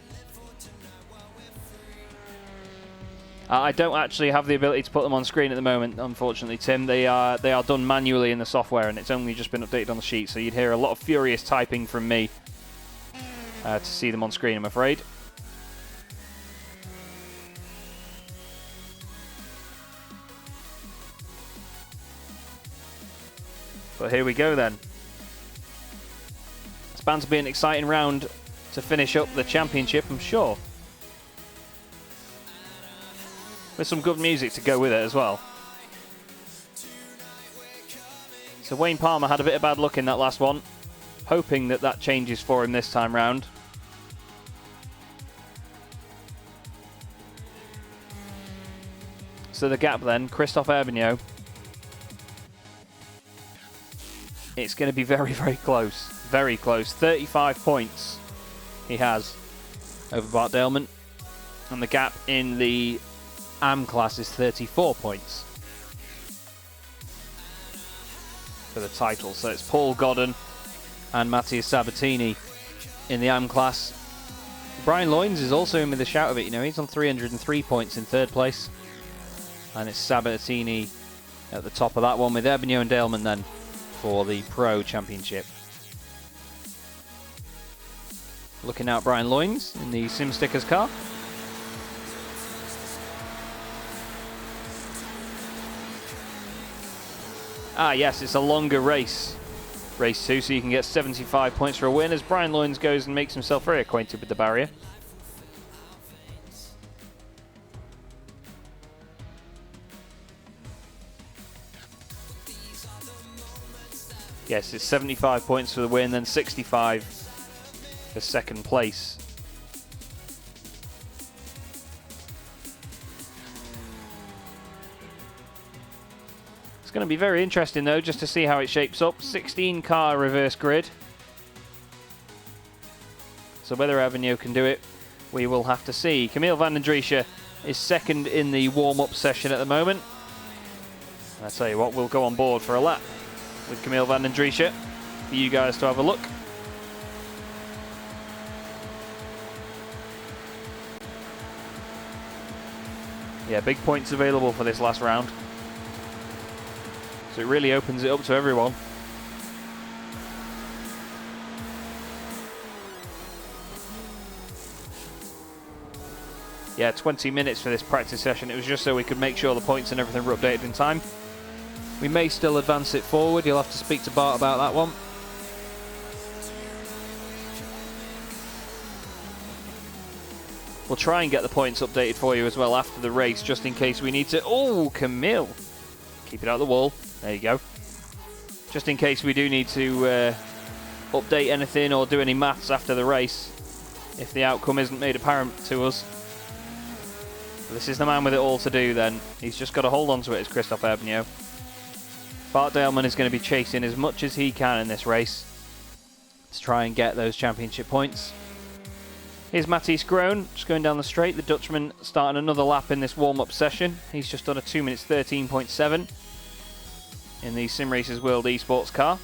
S2: I don't actually have the ability to put them on screen at the moment, unfortunately, Tim. They are done manually in the software, and it's only just been updated on the sheet, so you'd hear a lot of furious typing from me to see them on screen, I'm afraid. But here we go then. It's bound to be an exciting round to finish up the championship, I'm sure. With some good music to go with it as well. So Wayne Palmer had a bit of bad luck in that last one. Hoping that that changes for him this time round. So the gap then, Christophe Evigneau. It's going to be very, very close. Very close. 35 points he has over Bart Daleman. And the gap in the AM class is 34 points for the title. So it's Paul Godden and Mattia Sabatini in the AM class. Brian Loynes is also in with a shout of it. You know, he's on 303 points in third place. And it's Sabatini at the top of that one with Evigneau and Daleman then for the Pro Championship. Looking out Brian Loynes in the Sim Stickers car. Ah, yes, it's a longer race. Race 2, so you can get 75 points for a win as Brian Loynes goes and makes himself very acquainted with the barrier. Yes, it's 75 points for the win, then 65 for second place. It's going to be very interesting though, just to see how it shapes up. 16 car reverse grid. So whether Avenio can do it, we will have to see. Camille van den Driesche is second in the warm-up session at the moment. And I tell you what, we'll go on board for a lap with Camille van den Driesche for you guys to have a look. Yeah, big points available for this last round. So it really opens it up to everyone. Yeah, 20 minutes for this practice session. It was just so we could make sure the points and everything were updated in time. We may still advance it forward. You'll have to speak to Bart about that one. We'll try and get the points updated for you as well after the race, just in case we need to. Oh, Camille. Keep it out of the wall. There you go. Just in case we do need to update anything or do any maths after the race, if the outcome isn't made apparent to us. This is the man with it all to do then. He's just got to hold on to it as Christophe Herbigno. Bart Daleman is going to be chasing as much as he can in this race to try and get those championship points. Here's Matthijs Groen just going down the straight. The Dutchman starting another lap in this warm-up session. He's just done a 2 minutes 13.7 in the Simracersworld esports car.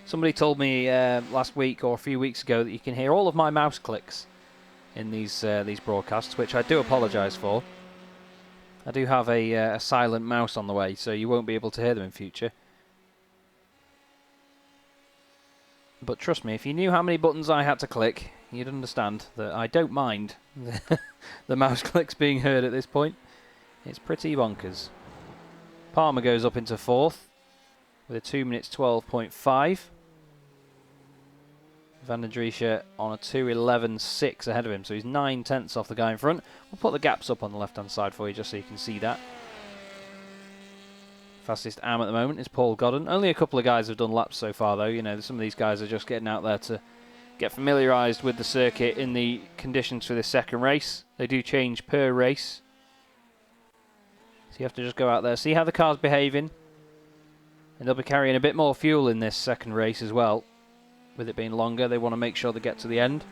S2: Somebody told me last week or a few weeks ago that you can hear all of my mouse clicks in these broadcasts, which I do apologise for. I do have a silent mouse on the way, so you won't be able to hear them in future. But trust me, if you knew how many buttons I had to click, you'd understand that I don't mind the mouse clicks being heard at this point. It's pretty bonkers. Palmer goes up into fourth with a 2 minutes 12.5. Van den Driesche on a 2:11.6 ahead of him, so he's 9 tenths off the guy in front. We'll put the gaps up on the left-hand side for you just so you can see that. Fastest AM at the moment is Paul Godden. Only a couple of guys have done laps so far, though. You know, some of these guys are just getting out there to get familiarised with the circuit in the conditions for this second race. They do change per race, so you have to just go out there, see how the car's behaving, and they'll be carrying a bit more fuel in this second race as well. With it being longer, they want to make sure they get to the end.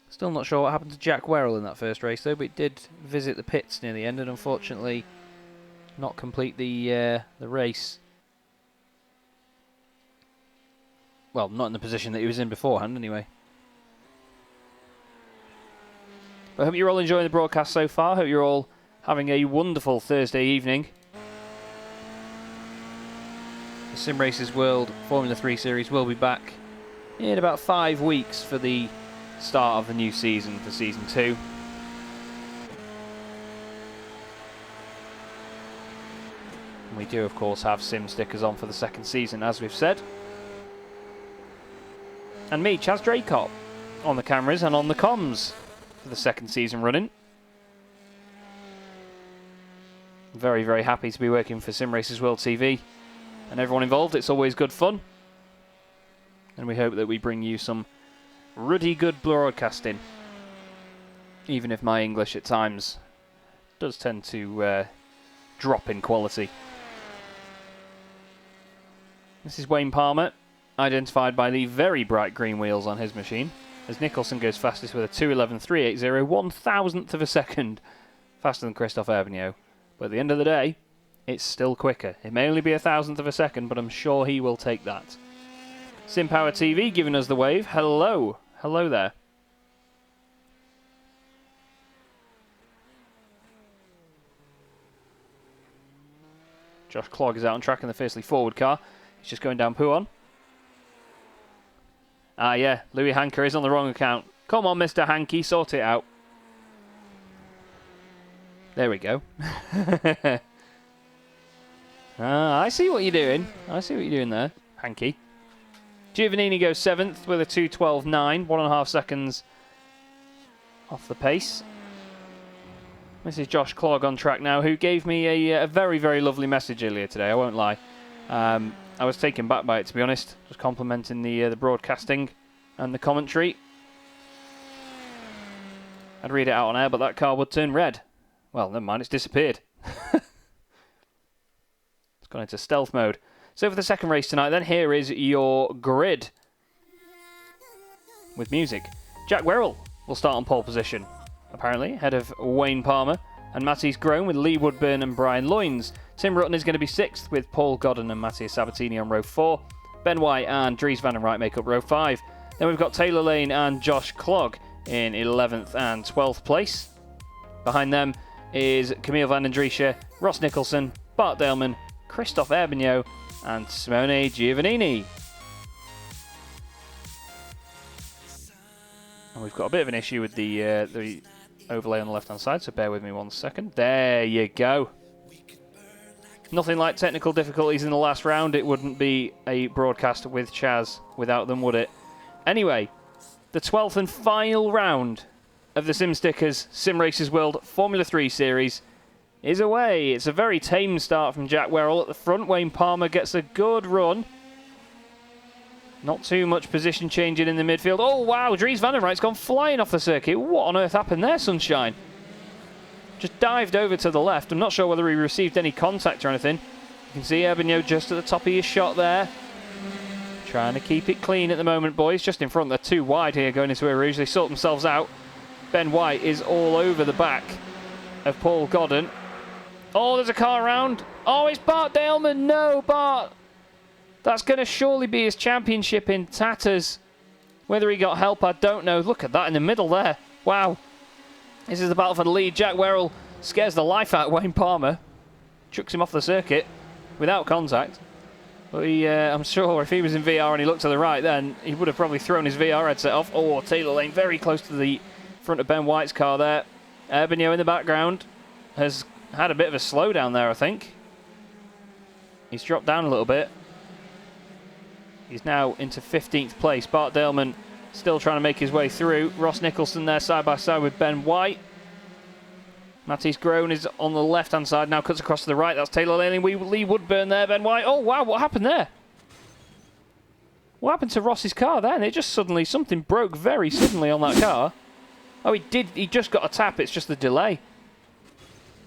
S2: Still not sure what happened to Jack Werrell in that first race though, but he did visit the pits near the end and unfortunately not complete the race. Well, not in the position that he was in beforehand anyway. But I hope you're all enjoying the broadcast so far. I hope you're all having a wonderful Thursday evening. The Simracersworld Formula 3 series will be back in about 5 weeks for the start of the new season, for season 2. And we do of course have sim stickers on for the second season, as we've said. And me, Chaz Draycott, on the cameras and on the comms for the second season running. Very, very happy to be working for Simracersworld TV and everyone involved. It's always good fun. And we hope that we bring you some ruddy good broadcasting. Even if my English at times does tend to drop in quality. This is Wayne Palmer, identified by the very bright green wheels on his machine, as Nicholson goes fastest with a 2:11.380, 1,000th of a second faster than Christophe Herbigno. But at the end of the day, it's still quicker. It may only be 1,000th of a second, but I'm sure he will take that. SimPower TV giving us the wave. Hello. Hello there. Josh Clogg is out on track in the fiercely forward car. He's just going down Pouhon. Ah, yeah, Louis Hanker is on the wrong account. Come on, Mr. Hankey, sort it out. There we go. I see what you're doing. I see what you're doing there, Hankey. Giovannini goes 7th with a 2:12.9, 1.5 seconds off the pace. This is Josh Clogg on track now, who gave me a very, very lovely message earlier today, I won't lie. I was taken back by it, to be honest. Just complimenting the broadcasting and the commentary. I'd read it out on air, but that car would turn red. Well, never mind, it's disappeared. It's gone into stealth mode. So for the second race tonight, then, here is your grid. With music. Jack Werrell will start on pole position, apparently, ahead of Wayne Palmer and Matthias Groen with Lee Woodburn and Brian Loynes. Tim Rutten is going to be 6th with Paul Godden and Matthias Sabatini on row 4. Ben White and Dries van den Rijt make up row 5. Then we've got Taylor Lane and Josh Clogg in 11th and 12th place. Behind them is Camille van den Driesche, Ross Nicholson, Bart Daleman, Christophe Herbignoux and Simone Giovannini. And we've got a bit of an issue with the overlay on the left-hand side, so bear with me 1 second. There you go. Nothing like technical difficulties in the last round. It wouldn't be a broadcast with Chaz without them, would it? Anyway, the 12th and final round of the SimStickers Sim Racers World Formula 3 Series is away. It's a very tame start from Jack Werrell at the front. Wayne Palmer gets a good run. Not too much position changing in the midfield. Oh, wow, Dries van den Rijt's gone flying off the circuit. What on earth happened there, Sunshine? Just dived over to the left. I'm not sure whether he received any contact or anything. You can see Herbignoux just at the top of his shot there. Trying to keep it clean at the moment, boys. Just in front, they're too wide here going into Eau Rouge. They sort themselves out. Ben White is all over the back of Paul Godden. Oh, there's a car around. Oh, it's Bart Daleman. No, Bart. That's going to surely be his championship in tatters. Whether he got help, I don't know. Look at that in the middle there. Wow. This is the battle for the lead. Jack Werrell scares the life out of Wayne Palmer. Chucks him off the circuit without contact. But I'm sure if he was in VR and he looked to the right, then he would have probably thrown his VR headset off. Oh, Taylor Lane very close to the front of Ben White's car there. Herbignoux in the background has had a bit of a slowdown there, I think. He's dropped down a little bit. He's now into 15th place. Bart Daleman still trying to make his way through. Ross Nicholson there side by side with Ben White. Matthias Groen is on the left-hand side, now cuts across to the right. That's Taylor Lane. Lee Woodburn there, Ben White. Oh, wow, what happened there? What happened to Ross's car then? It just suddenly, something broke very suddenly on that car. Oh, he just got a tap. It's just the delay.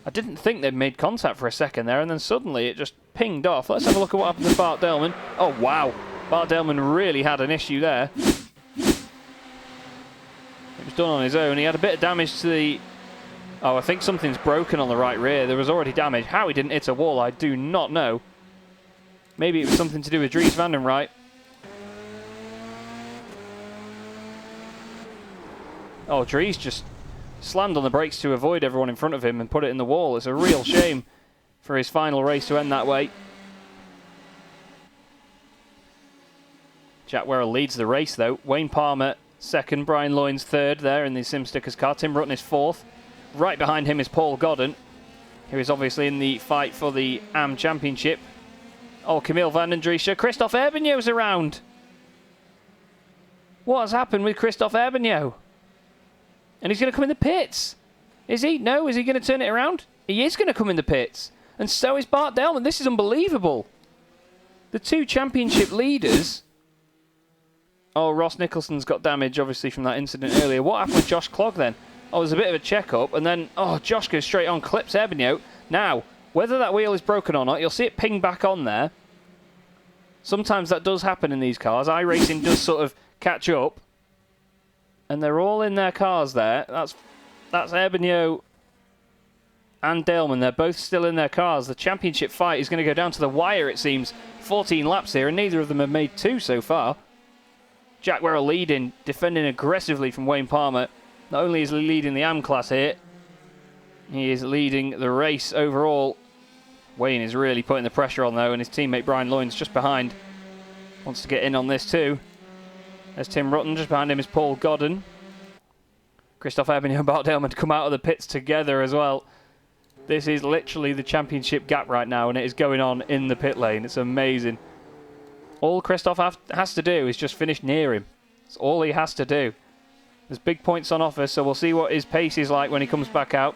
S2: I didn't think they'd made contact for a second there, and then suddenly it just pinged off. Let's have a look at what happened to Bart Daleman. Oh, wow. Bart Daleman really had an issue there. It was done on his own. He had a bit of damage to the... Oh, I think something's broken on the right rear. There was already damage. How he didn't hit a wall, I do not know. Maybe it was something to do with Dries van den Rijt. Oh, Dries just slammed on the brakes to avoid everyone in front of him and put it in the wall. It's a real shame for his final race to end that way. Jack Werrell leads the race, though. Wayne Palmer, 2nd. Brian Loynes, 3rd there in the SimStickers car. Tim Rutten is 4th. Right behind him is Paul Godden, who is obviously in the fight for the AM Championship. Oh, Camille van den Driesche. Christophe Herbignoux around. What has happened with Christophe Herbignoux? And he's going to come in the pits. Is he? No, is he going to turn it around? He is going to come in the pits. And so is Bart Daleman. This is unbelievable. The two championship leaders... Oh, Ross Nicholson's got damage, obviously, from that incident earlier. What happened with Josh Clogg, then? Oh, there's a bit of a check-up, and then... Oh, Josh goes straight on, clips Herbignoux. Now, whether that wheel is broken or not, you'll see it ping back on there. Sometimes that does happen in these cars. iRacing does sort of catch up. And they're all in their cars there. That's Herbignoux and Daleman. They're both still in their cars. The championship fight is going to go down to the wire, it seems. 14 laps here, and neither of them have made 2 so far. Jack Werrell leading, defending aggressively from Wayne Palmer. Not only is he leading the AM class here, he is leading the race overall. Wayne is really putting the pressure on, though, and his teammate Brian Loynes just behind wants to get in on this too. There's Tim Rutten, just behind him is Paul Godden. Christoph Ebony and Bart Delman come out of the pits together as well. This is literally the championship gap right now, and it is going on in the pit lane. It's amazing. All Christoph has to do is just finish near him. That's all he has to do. There's big points on offer, so we'll see what his pace is like when he comes back out.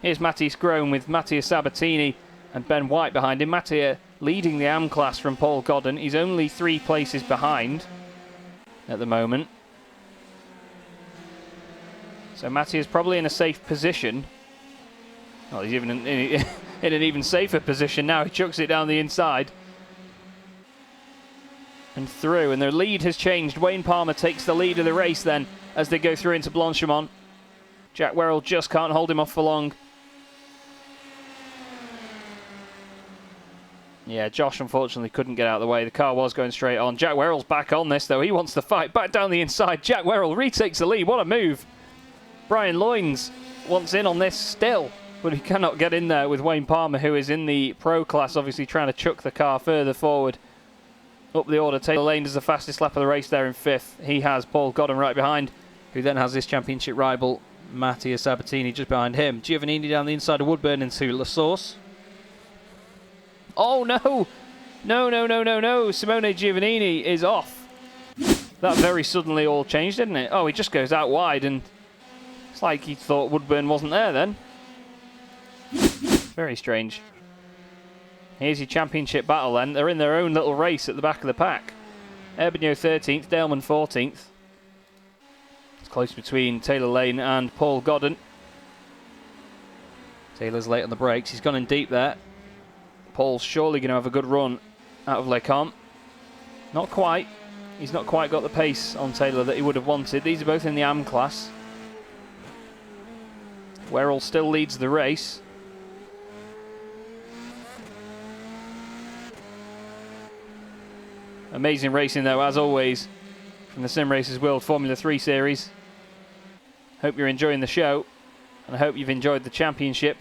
S2: Here's Mattia Scrone with Mattia Sabatini and Ben White behind him. Mattia leading the AM class from Paul Godden. He's only 3 places behind at the moment. So Mattia's probably in a safe position. Well, he's even in an even safer position now. He chucks it down the inside. And through, and their lead has changed. Wayne Palmer takes the lead of the race then as they go through into Blanchimont. Jack Werrell just can't hold him off for long. Yeah, Josh unfortunately couldn't get out of the way. The car was going straight on. Jack Werrell's back on this though. He wants to fight. Back down the inside. Jack Werrell retakes the lead. What a move. Brian Loynes wants in on this still, but he cannot get in there with Wayne Palmer, who is in the pro class, obviously trying to chuck the car further forward. Up the order, Taylor Lane does the fastest lap of the race there in 5th. He has Paul Godden right behind, who then has this championship rival, Mattia Sabatini, just behind him. Giovannini down the inside of Woodburn into La Source. Oh no! No. Simone Giovannini is off. That very suddenly all changed, didn't it? Oh, he just goes out wide, and it's like he thought Woodburn wasn't there then. Very strange. Here's your championship battle then. They're in their own little race at the back of the pack. Erbigno 13th, Delman 14th. It's close between Taylor Lane and Paul Godden. Taylor's late on the brakes. He's gone in deep there. Paul's surely going to have a good run out of Les Comps. Not quite. He's not quite got the pace on Taylor that he would have wanted. These are both in the AM class. Werrell still leads the race. Amazing racing though, as always, from the Simracersworld Formula 3 series. Hope you're enjoying the show, and I hope you've enjoyed the championship.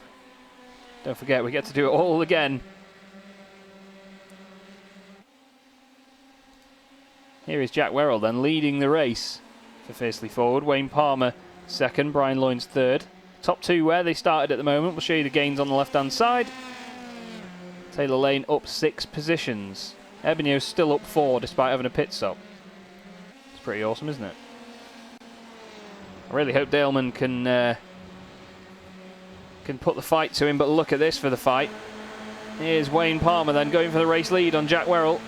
S2: Don't forget, we get to do it all again. Here is Jack Werrell then, leading the race for Fiercely Forward. Wayne Palmer 2nd, Brian Loynes 3rd. Top 2 where they started at the moment. We'll show you the gains on the left-hand side. Taylor Lane up 6 positions. Erbigno's still up 4 despite having a pit stop. It's pretty awesome, isn't it? I really hope Daleman can put the fight to him, but look at this for the fight. Here's Wayne Palmer then going for the race lead on Jack Werrell.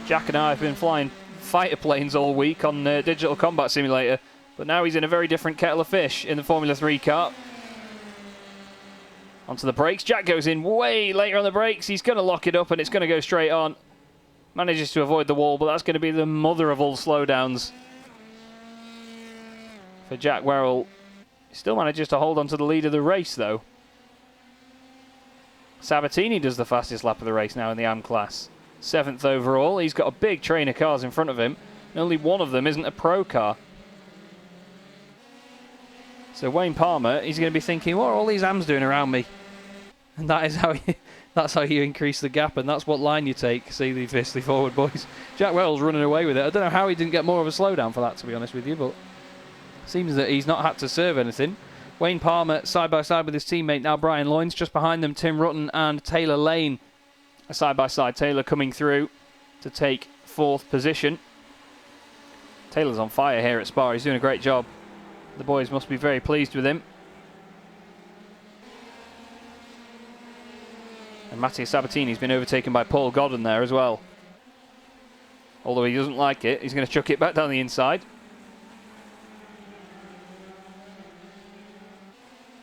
S2: Jack and I have been flying fighter planes all week on Digital Combat Simulator, but now he's in a very different kettle of fish in the Formula 3 car. Onto the brakes. Jack goes in way later on the brakes. He's going to lock it up and it's going to go straight on. Manages to avoid the wall, but that's going to be the mother of all slowdowns for Jack Werrell. He still manages to hold on to the lead of the race, though. Sabatini does the fastest lap of the race now in the AM class. 7th overall. He's got a big train of cars in front of him, and only one of them isn't a pro car. So Wayne Palmer, he's going to be thinking, what are all these AMs doing around me? And that is that's how you increase the gap, and that's what line you take. See the Fiercely Forward boys. Jack Werrell's running away with it. I don't know how he didn't get more of a slowdown for that, to be honest with you, but seems that he's not had to serve anything. Wayne Palmer side by side with his teammate now Brian Loynes. Just behind them Tim Rutten and Taylor Lane. Side by side, Taylor coming through to take 4th position. Taylor's on fire here at Spa. He's doing a great job. The boys must be very pleased with him. And Mattia Sabatini's been overtaken by Paul Godden there as well. Although he doesn't like it, he's going to chuck it back down the inside.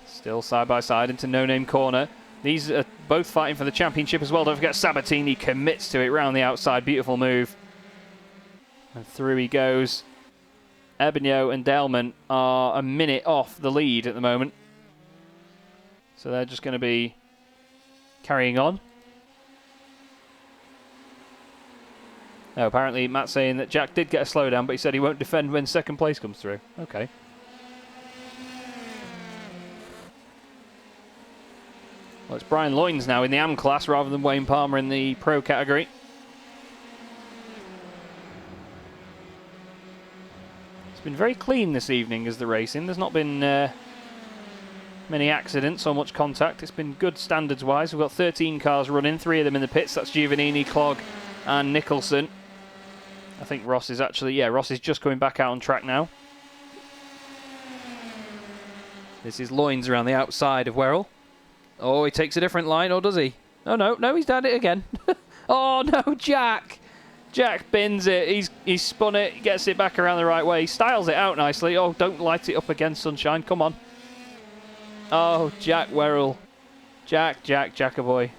S2: Still side by side into No Name Corner. These are both fighting for the championship as well. Don't forget Sabatini commits to it round the outside. Beautiful move. And through he goes. Erbigno and Delman are a minute off the lead at the moment. So they're just going to be carrying on. No, apparently Matt's saying that Jack did get a slowdown, but he said he won't defend when 2nd place comes through. Okay. Well, it's Brian Loynes now in the AM class rather than Wayne Palmer in the pro category. It's been very clean this evening as the racing. There's not been many accidents or much contact. It's been good standards-wise. We've got 13 cars running, 3 of them in the pits. That's Giovannini, Clogg and Nicholson. I think Ross is actually, yeah, Ross is just coming back out on track now. This is Loynes around the outside of Werrell. Oh, he takes a different line, or does he? Oh, no, he's done it again. Oh, no, Jack. Jack bins it. He's spun it, gets it back around the right way. Styles it out nicely. Oh, don't light it up again, Sunshine. Come on. Oh, Jack Werrell. Jack-a-boy.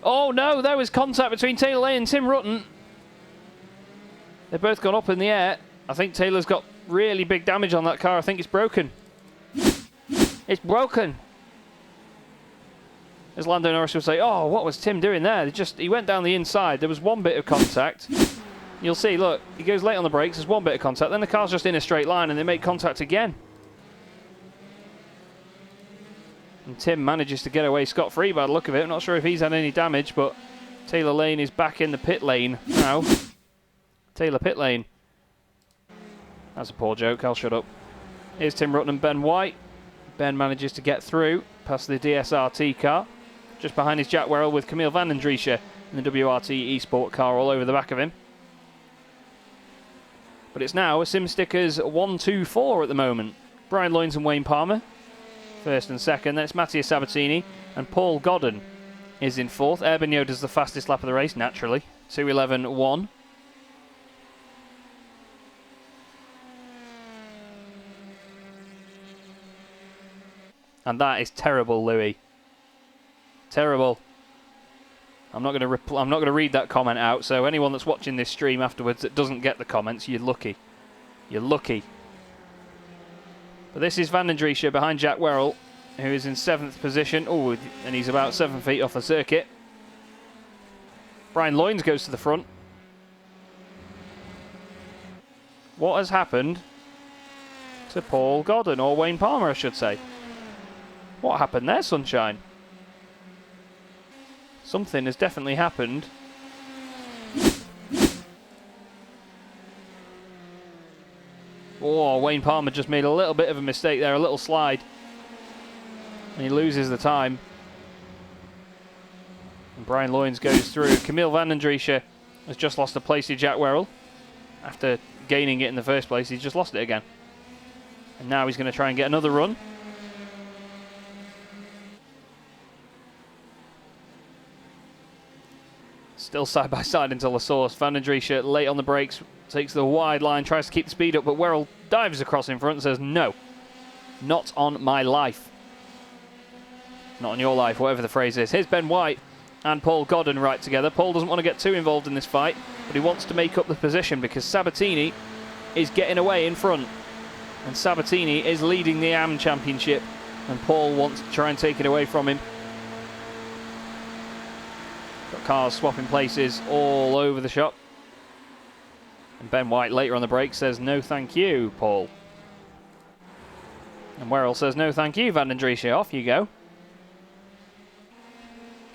S2: Oh, no, there was contact between Taylor Lane and Tim Rutten. They've both gone up in the air. I think Taylor's got really big damage on that car. I think it's broken. It's broken. As Lando Norris would say, oh, what was Tim doing there? He went down the inside. There was one bit of contact. You'll see, look, he goes late on the brakes. There's one bit of contact. Then the car's just in a straight line and they make contact again. And Tim manages to get away scot-free by the look of it. I'm not sure if he's had any damage, but Taylor Lane is back in the pit lane now. Taylor pit lane. That's a poor joke. I'll shut up. Here's Tim Rutten and Ben White. Ben manages to get through past the DSRT car. Just behind is Jack Werrell with Camille van den Driesche in the WRT eSport car all over the back of him. But it's now a SimStickers 1-2-4 at the moment. Brian Loynes and Wayne Palmer, first and second. Then it's Mattia Sabatini and Paul Godden is in fourth. Herbigno does the fastest lap of the race, naturally. 2:11.1. And that is terrible, Louis. Terrible. I'm not going to read that comment out. So anyone that's watching this stream afterwards that doesn't get the comments, you're lucky. You're lucky. But this is van den Driesche behind Jack Werrell, who is in 7th position. Oh, and he's about 7 feet off the circuit. Brian Loynes goes to the front. What has happened to Paul Godden, or Wayne Palmer, I should say? What happened there, Sunshine? Something has definitely happened. Oh, Wayne Palmer just made a little bit of a mistake there, a little slide. And he loses the time. And Brian Loynes goes through. Camille van den Driesche has just lost a place to Jack Werrell. After gaining it in the first place, he's just lost it again. And now he's going to try and get another run. Still side by side until the source. Van den Driesche late on the brakes, takes the wide line, tries to keep the speed up, but Werrell dives across in front and says, no, not on my life. Not on your life, whatever the phrase is. Here's Ben White and Paul Godden right together. Paul doesn't want to get too involved in this fight, but he wants to make up the position because Sabatini is getting away in front. And Sabatini is leading the AM Championship, and Paul wants to try and take it away from him. Got cars swapping places all over the shop. And Ben White later on the break says, no thank you, Paul. And Werrell says, no thank you, van den Driesche. Off you go.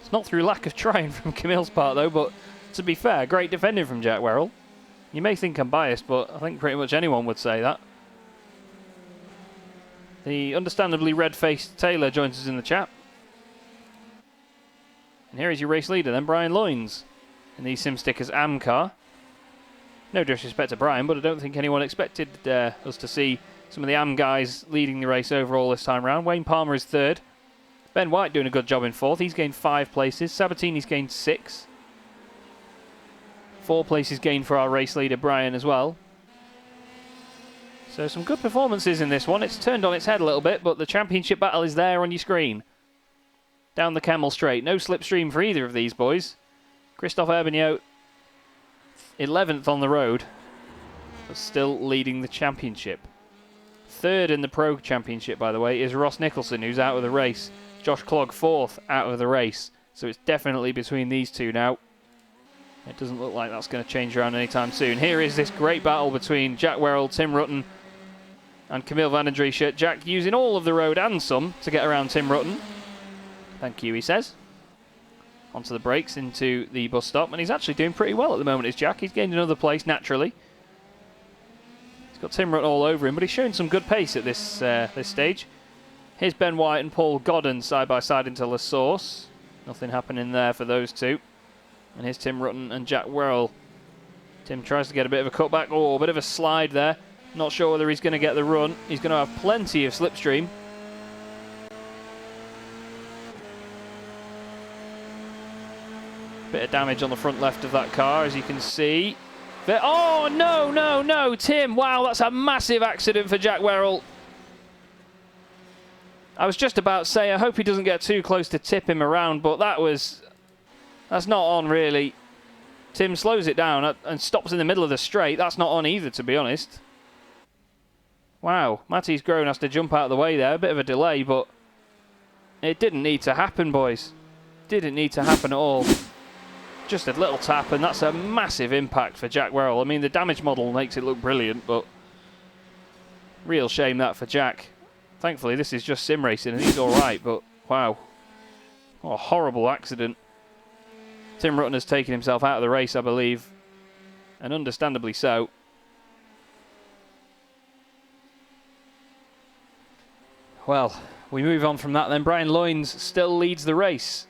S2: It's not through lack of trying from Camille's part, though, but to be fair, great defending from Jack Werrell. You may think I'm biased, but I think pretty much anyone would say that. The understandably red-faced Taylor joins us in the chat. And here is your race leader then, Brian Loynes, in the SimStickers AM car. No disrespect to Brian, but I don't think anyone expected us to see some of the AM guys leading the race overall this time round. Wayne Palmer is third. Ben White doing a good job in fourth. He's gained 5 places. Sabatini's gained 6. 4 places gained for our race leader, Brian, as well. So some good performances in this one. It's turned on its head a little bit, but the championship battle is there on your screen. Down the Camel Straight. No slipstream for either of these boys. Christophe Herbigno, 11th on the road, but still leading the championship. Third in the Pro Championship, by the way, is Ross Nicholson, who's out of the race. Josh Clogg, 4th, out of the race. So it's definitely between these two now. It doesn't look like that's going to change around anytime soon. Here is this great battle between Jack Werrell, Tim Rutten, and Camille van den Driesche. Jack using all of the road and some to get around Tim Rutten. Thank you, he says. Onto the brakes into the bus stop, and he's actually doing pretty well at the moment, is Jack. He's gained another place, naturally. He's got Tim Rutten all over him, but he's showing some good pace at this this stage. Here's Ben White and Paul Godden side by side into La Source. Nothing happening there for those two. And here's Tim Rutten and Jack Werrell. Tim tries to get a bit of a cutback. Oh, a bit of a slide there. Not sure whether he's going to get the run. He's going to have plenty of slipstream. Bit of damage on the front left of that car, as you can see. Oh, no, Tim. Wow, that's a massive accident for Jack Werrell. I was just about to say, I hope he doesn't get too close to tip him around, but that's not on, really. Tim slows it down and stops in the middle of the straight. That's not on either, to be honest. Wow, Matty's Groen has to jump out of the way there. A bit of a delay, but it didn't need to happen, boys. Didn't need to happen at all. Just a little tap, and that's a massive impact for Jack Werrell. I mean, the damage model makes it look brilliant, but real shame that for Jack. Thankfully, this is just sim racing, and he's all right, but wow. What a horrible accident. Tim Rutten has taken himself out of the race, I believe, and understandably so. Well, we move on from that then. Brian Loynes still leads the race,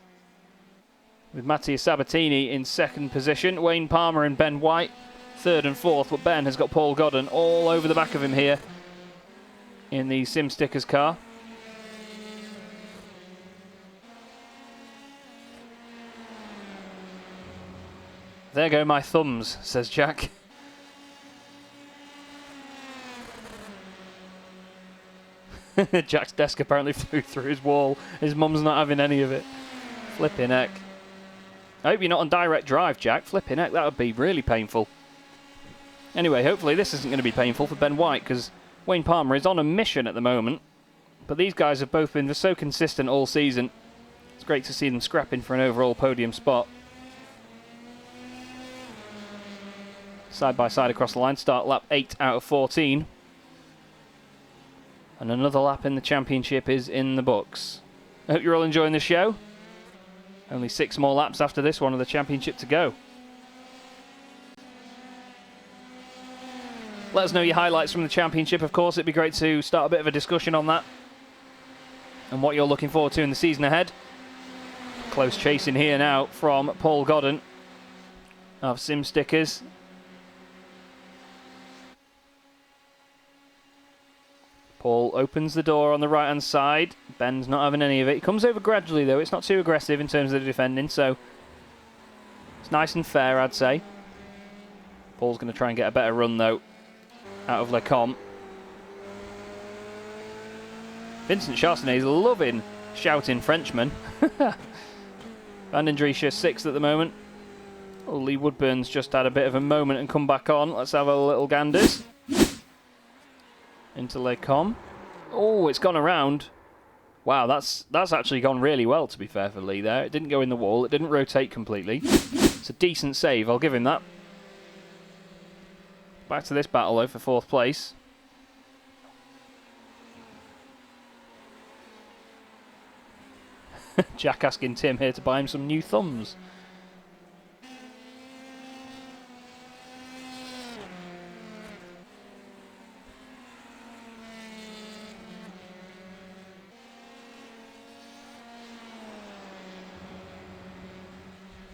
S2: with Mattia Sabatini in second position. Wayne Palmer and Ben White third and fourth, but Ben has got Paul Godden all over the back of him here in the Sim Stickers car. There go my thumbs, says Jack. Jack's desk apparently flew through his wall. His mum's not having any of it. Flipping heck. I hope you're not on direct drive, Jack. Flipping heck, that would be really painful. Anyway, hopefully this isn't going to be painful for Ben White, because Wayne Palmer is on a mission at the moment. But these guys have both been so consistent all season. It's great to see them scrapping for an overall podium spot. Side by side across the line. Start lap 8 out of 14. And another lap in the championship is in the books. I hope you're all enjoying the show. Only 6 more laps after this one of the championship to go. Let us know your highlights from the championship, of course. It'd be great to start a bit of a discussion on that and what you're looking forward to in the season ahead. Close chasing here now from Paul Godden of Sim Stickers. Paul opens the door on the right hand side. Ben's not having any of it. He comes over gradually though. It's not too aggressive in terms of the defending, so it's nice and fair, I'd say. Paul's going to try and get a better run though out of Lecombe. Vincent Charcenet is loving shouting Frenchman. Van den Driesche 6th at the moment. Oh, Lee Woodburn's just had a bit of a moment and come back on. Let's have a little ganders. Into Lecombe. Oh, it's gone around. Wow, that's actually gone really well, to be fair, for Lee there. It didn't go in the wall. It didn't rotate completely. It's a decent save. I'll give him that. Back to this battle, though, for 4th place. Jack asking Tim here to buy him some new thumbs.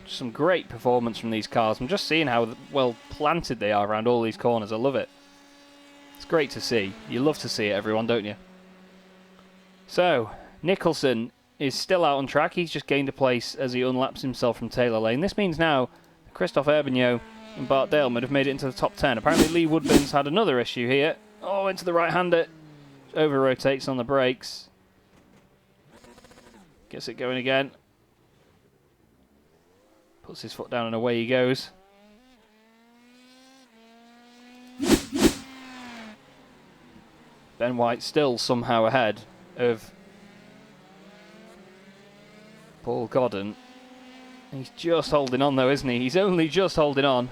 S2: Some great performance from these cars. I'm just seeing how well planted they are around all these corners. I love it. It's great to see. You love to see it, everyone, don't you? So, Nicholson is still out on track. He's just gained a place as he unlaps himself from Taylor Lane. This means now Christophe Herbignot and Bart Dalman have made it into the top 10. Apparently Lee Woodburn's had another issue here. Oh, into the right-hander. Over-rotates on the brakes. Gets it going again. Puts his foot down and away he goes. Ben White still somehow ahead of Paul Godden. He's just holding on though, isn't he? He's only just holding on.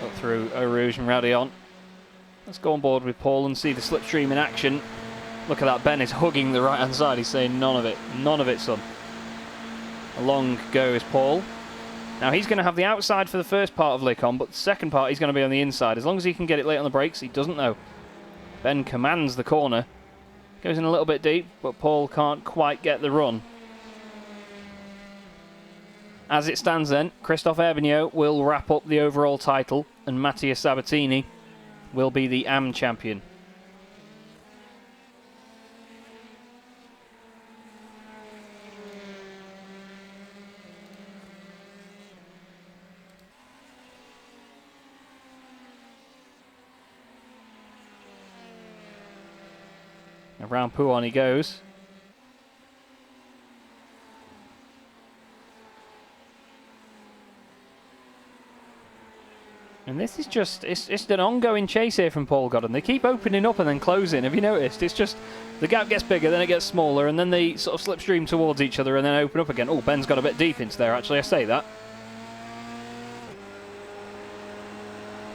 S2: Up through Eau Rouge and Radion. Let's go on board with Paul and see the slipstream in action. Look at that, Ben is hugging the right hand side. He's saying none of it, son. Along goes Paul. Now he's going to have the outside for the first part of Lick On, but the second part he's going to be on the inside. As long as he can get it late on the brakes, he doesn't know. Ben commands the corner. Goes in a little bit deep, but Paul can't quite get the run. As it stands then, Christophe Herbigno will wrap up the overall title, and Mattia Sabatini will be the AM champion. Around Pouon he goes. And this is just, it's an ongoing chase here from Paul Godden. They keep opening up and then closing. Have you noticed? It's just, the gap gets bigger, then it gets smaller, and then they sort of slipstream towards each other and then open up again. Oh, Ben's got a bit deep into there, actually, I say that.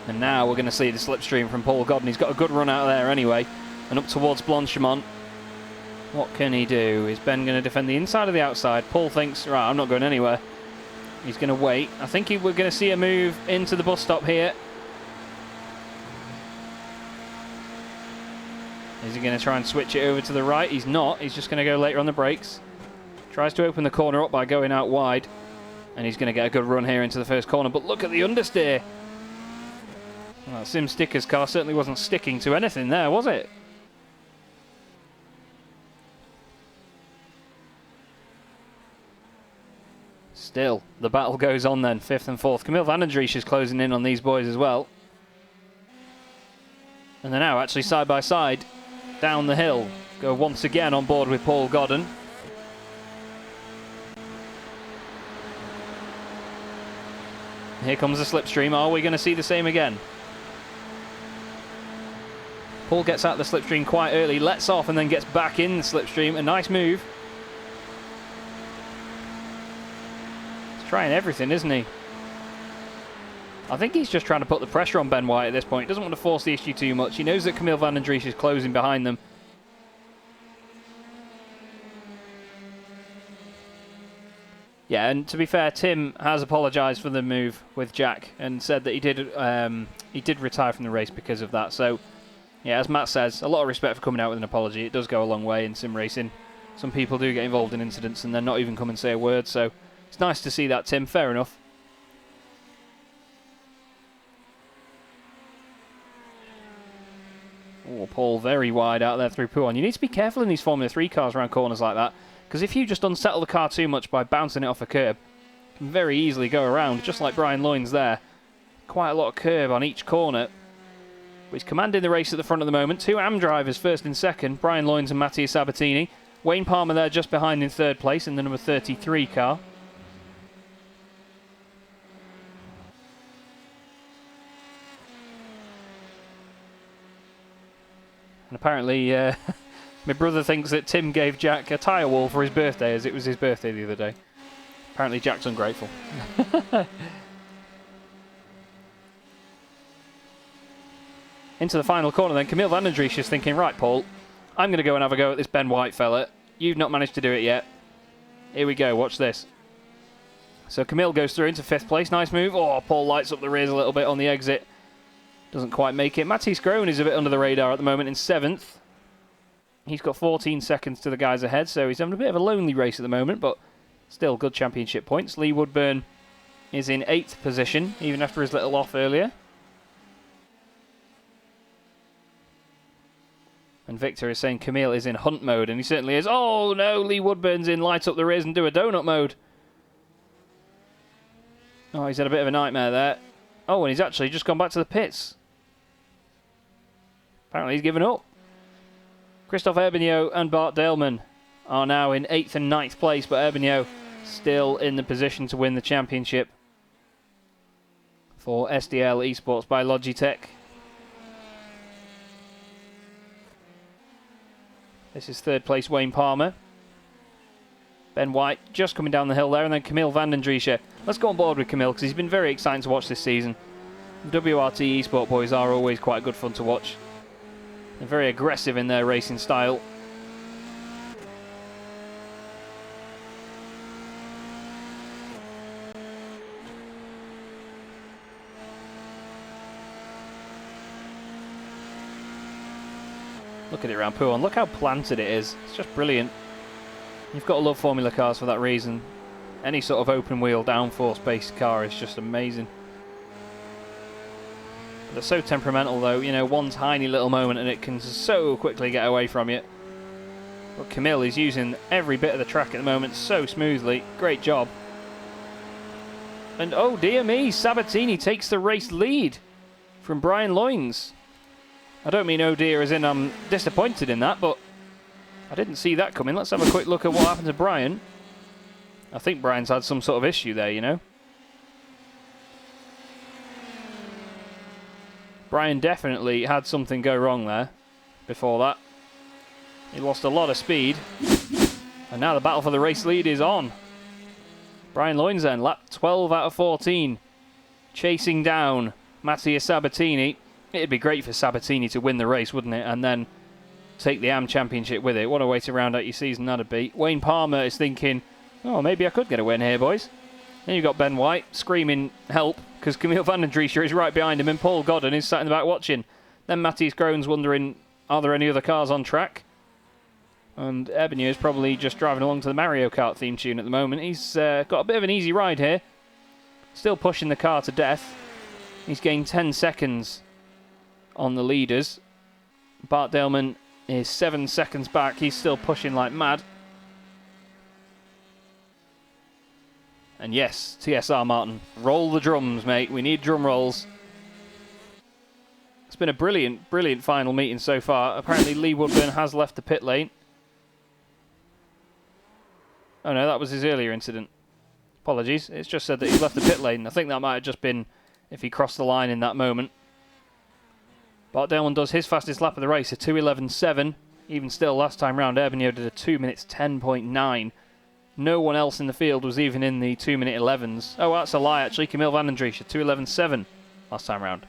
S2: And now we're going to see the slipstream from Paul Godden. He's got a good run out of there anyway. And up towards Blanchimont. What can he do? Is Ben going to defend the inside or the outside? Paul thinks, right, I'm not going anywhere. He's going to wait. I think we're going to see a move into the bus stop here. Is he going to try and switch it over to the right? He's not. He's just going to go later on the brakes. Tries to open the corner up by going out wide. And he's going to get a good run here into the first corner. But look at the understeer. Well, Sim Sticker's car certainly wasn't sticking to anything there, was it? Still, the battle goes on then, 5th and 4th. Camille Vandendriessche is closing in on these boys as well. And they're now actually side by side down the hill. Go once again on board with Paul Godden. Here comes the slipstream. Are we going to see the same again? Paul gets out the slipstream quite early, lets off and then gets back in the slipstream. A nice move. Trying everything, isn't he? I think he's just trying to put the pressure on Ben White at this point. He doesn't want to force the issue too much. He knows that Camille Vandendriessche is closing behind them. Yeah, and to be fair, Tim has apologised for the move with Jack and said that he did retire from the race because of that. So, yeah, as Matt says, a lot of respect for coming out with an apology. It does go a long way in sim racing. Some people do get involved in incidents and then not even come and say a word, so it's nice to see that, Tim. Fair enough. Oh, Paul very wide out there through Pouon. You need to be careful in these Formula 3 cars around corners like that, because if you just unsettle the car too much by bouncing it off a curb, you can very easily go around, just like Brian Loynes there. Quite a lot of curb on each corner. But he's commanding the race at the front at the moment. 2 AM drivers, first and second, Brian Loynes and Mattia Sabatini. Wayne Palmer there just behind in third place in the number 33 car. And apparently, my brother thinks that Tim gave Jack a tyre wall for his birthday, as it was his birthday the other day. Apparently Jack's ungrateful. Into the final corner then, Camille Vandendriessche is thinking, right, Paul, I'm going to go and have a go at this Ben White fella. You've not managed to do it yet. Here we go, watch this. So Camille goes through into 5th place, nice move. Oh, Paul lights up the rears a little bit on the exit. Doesn't quite make it. Matthias Groen is a bit under the radar at the moment in 7th. He's got 14 seconds to the guys ahead, so he's having a bit of a lonely race at the moment, but still good championship points. Lee Woodburn is in 8th position, even after his little off earlier. And Victor is saying Camille is in hunt mode, and he certainly is. Oh no, Lee Woodburn's in light up the rears and do a donut mode. Oh, he's had a bit of a nightmare there. Oh, and he's actually just gone back to the pits. Apparently he's given up. Christophe Herbigno and Bart Daleman are now in 8th and 9th place, but Herbigno still in the position to win the championship for SDL Esports by Logitech. This is 3rd place Wayne Palmer. Ben White just coming down the hill there, and then Camille Vandendriessche. Let's go on board with Camille, because he's been very exciting to watch this season. WRT Esport boys are always quite good fun to watch. They're very aggressive in their racing style. Look at it around Pouon. Look how planted it is. It's just brilliant. You've got to love Formula cars for that reason. Any sort of open wheel downforce based car is just amazing. They're so temperamental though, you know, one tiny little moment and it can so quickly get away from you. But Camille is using every bit of the track at the moment so smoothly. Great job. And oh dear me, Sabatini takes the race lead from Brian Loynes. I don't mean oh dear as in I'm disappointed in that, but I didn't see that coming. Let's have a quick look at what happened to Brian. I think Brian's had some sort of issue there, you know. Brian definitely had something go wrong there before that. He lost a lot of speed. And now the battle for the race lead is on. Brian Loynes then, lap 12 out of 14. Chasing down Mattia Sabatini. It'd be great for Sabatini to win the race, wouldn't it? And then take the AM Championship with it. What a way to round out your season that'd be. Wayne Palmer is thinking, oh, maybe I could get a win here, boys. Then you've got Ben White screaming help because Camille van den Driesche is right behind him and Paul Godden is sat in the back watching. Then Matthias Groen's wondering, are there any other cars on track? And Ebony is probably just driving along to the Mario Kart theme tune at the moment. He's got a bit of an easy ride here. Still pushing the car to death. He's gained 10 seconds on the leaders. Bart Daleman is 7 seconds back. He's still pushing like mad. And yes, TSR Martin, roll the drums, mate. We need drum rolls. It's been a brilliant, brilliant final meeting so far. Apparently Lee Woodburn has left the pit lane. Oh no, that was his earlier incident. Apologies. It's just said that he's left the pit lane. I think that might have just been if he crossed the line in that moment. Bart Daleman does his fastest lap of the race, a 2:11.7. Even still, last time round, Erbinio did a 2 minutes 10.9. No one else in the field was even in the 2 minute 11s. Oh, that's a lie actually. Camille van den Driesche, 2:11.7 last time round.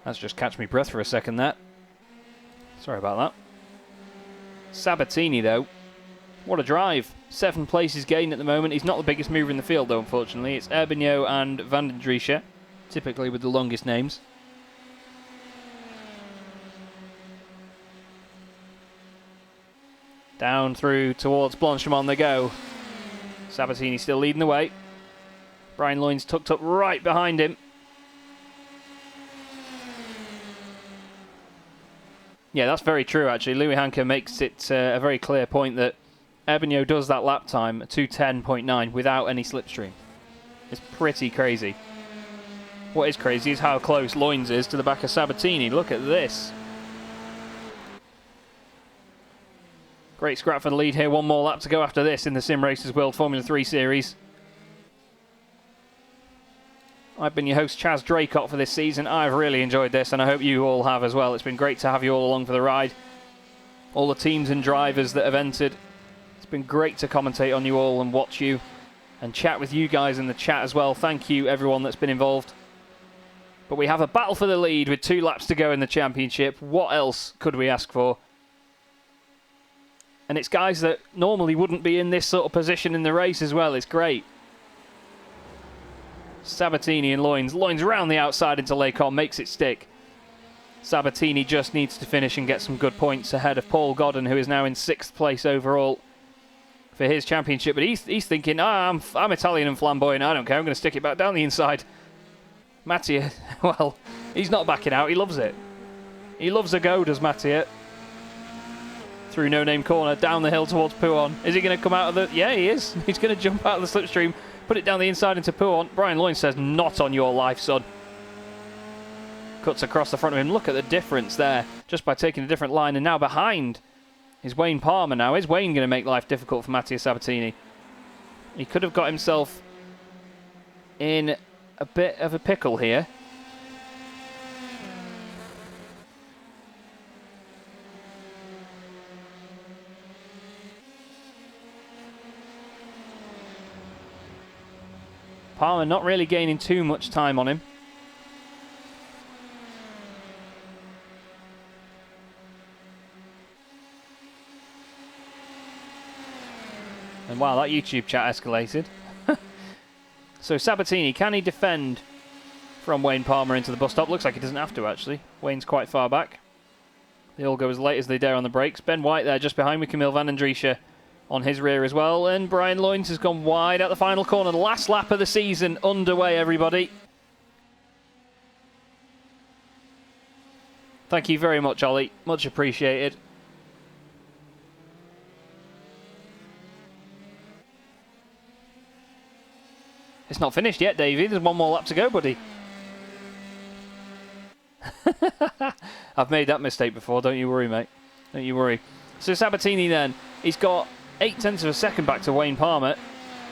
S2: That's just catch me breath for a second there. Sorry about that. Sabatini though, what a drive. 7 places gained at the moment. He's not the biggest mover in the field though, unfortunately. It's Erbinio and van den Driesche, typically with the longest names. Down through towards Blanchimont they go. Sabatini still leading the way. Brian Loynes tucked up right behind him. Yeah, that's very true actually. Louis Hanker makes it a very clear point that Erbinio does that lap time, 2:10.9, without any slipstream. It's pretty crazy. What is crazy is how close Loynes is to the back of Sabatini. Look at this. Great scrap for the lead here. One more lap to go after this in the Simracersworld Formula 3 Series. I've been your host, Chaz Draycott, for this season. I've really enjoyed this, and I hope you all have as well. It's been great to have you all along for the ride. All the teams and drivers that have entered. It's been great to commentate on you all and watch you and chat with you guys in the chat as well. Thank you, everyone that's been involved. But we have a battle for the lead with 2 laps to go in the championship. What else could we ask for? And it's guys that normally wouldn't be in this sort of position in the race as well. It's great. Sabatini and Loynes. Loynes around the outside into Lecon, makes it stick. Sabatini just needs to finish and get some good points ahead of Paul Godden, who is now in 6th place overall for his championship. But he's thinking, I'm Italian and flamboyant, I don't care, I'm going to stick it back down the inside. Mattia, well, he's not backing out, he loves it. He loves a go, does Mattia. Through No Name Corner, down the hill towards Pouon. Is he going to come out of the... Yeah, he is. He's going to jump out of the slipstream, put it down the inside into Pouon. Brian Loynes says, not on your life, son. Cuts across the front of him. Look at the difference there, just by taking a different line. And now behind is Wayne Palmer now. Is Wayne going to make life difficult for Mattia Sabatini? He could have got himself in a bit of a pickle here. Palmer not really gaining too much time on him. And wow, that YouTube chat escalated. So Sabatini, can he defend from Wayne Palmer into the bus stop? Looks like he doesn't have to, actually. Wayne's quite far back. They all go as late as they dare on the brakes. Ben White there just behind with Camille van den Driesche on his rear as well. And Brian Loynes has gone wide at the final corner. The last lap of the season underway, everybody. Thank you very much, Ollie. Much appreciated. It's not finished yet, Davey. There's one more lap to go, buddy. I've made that mistake before. Don't you worry, mate. Don't you worry. So Sabatini then, he's got 0.8 of a second back to Wayne Palmer,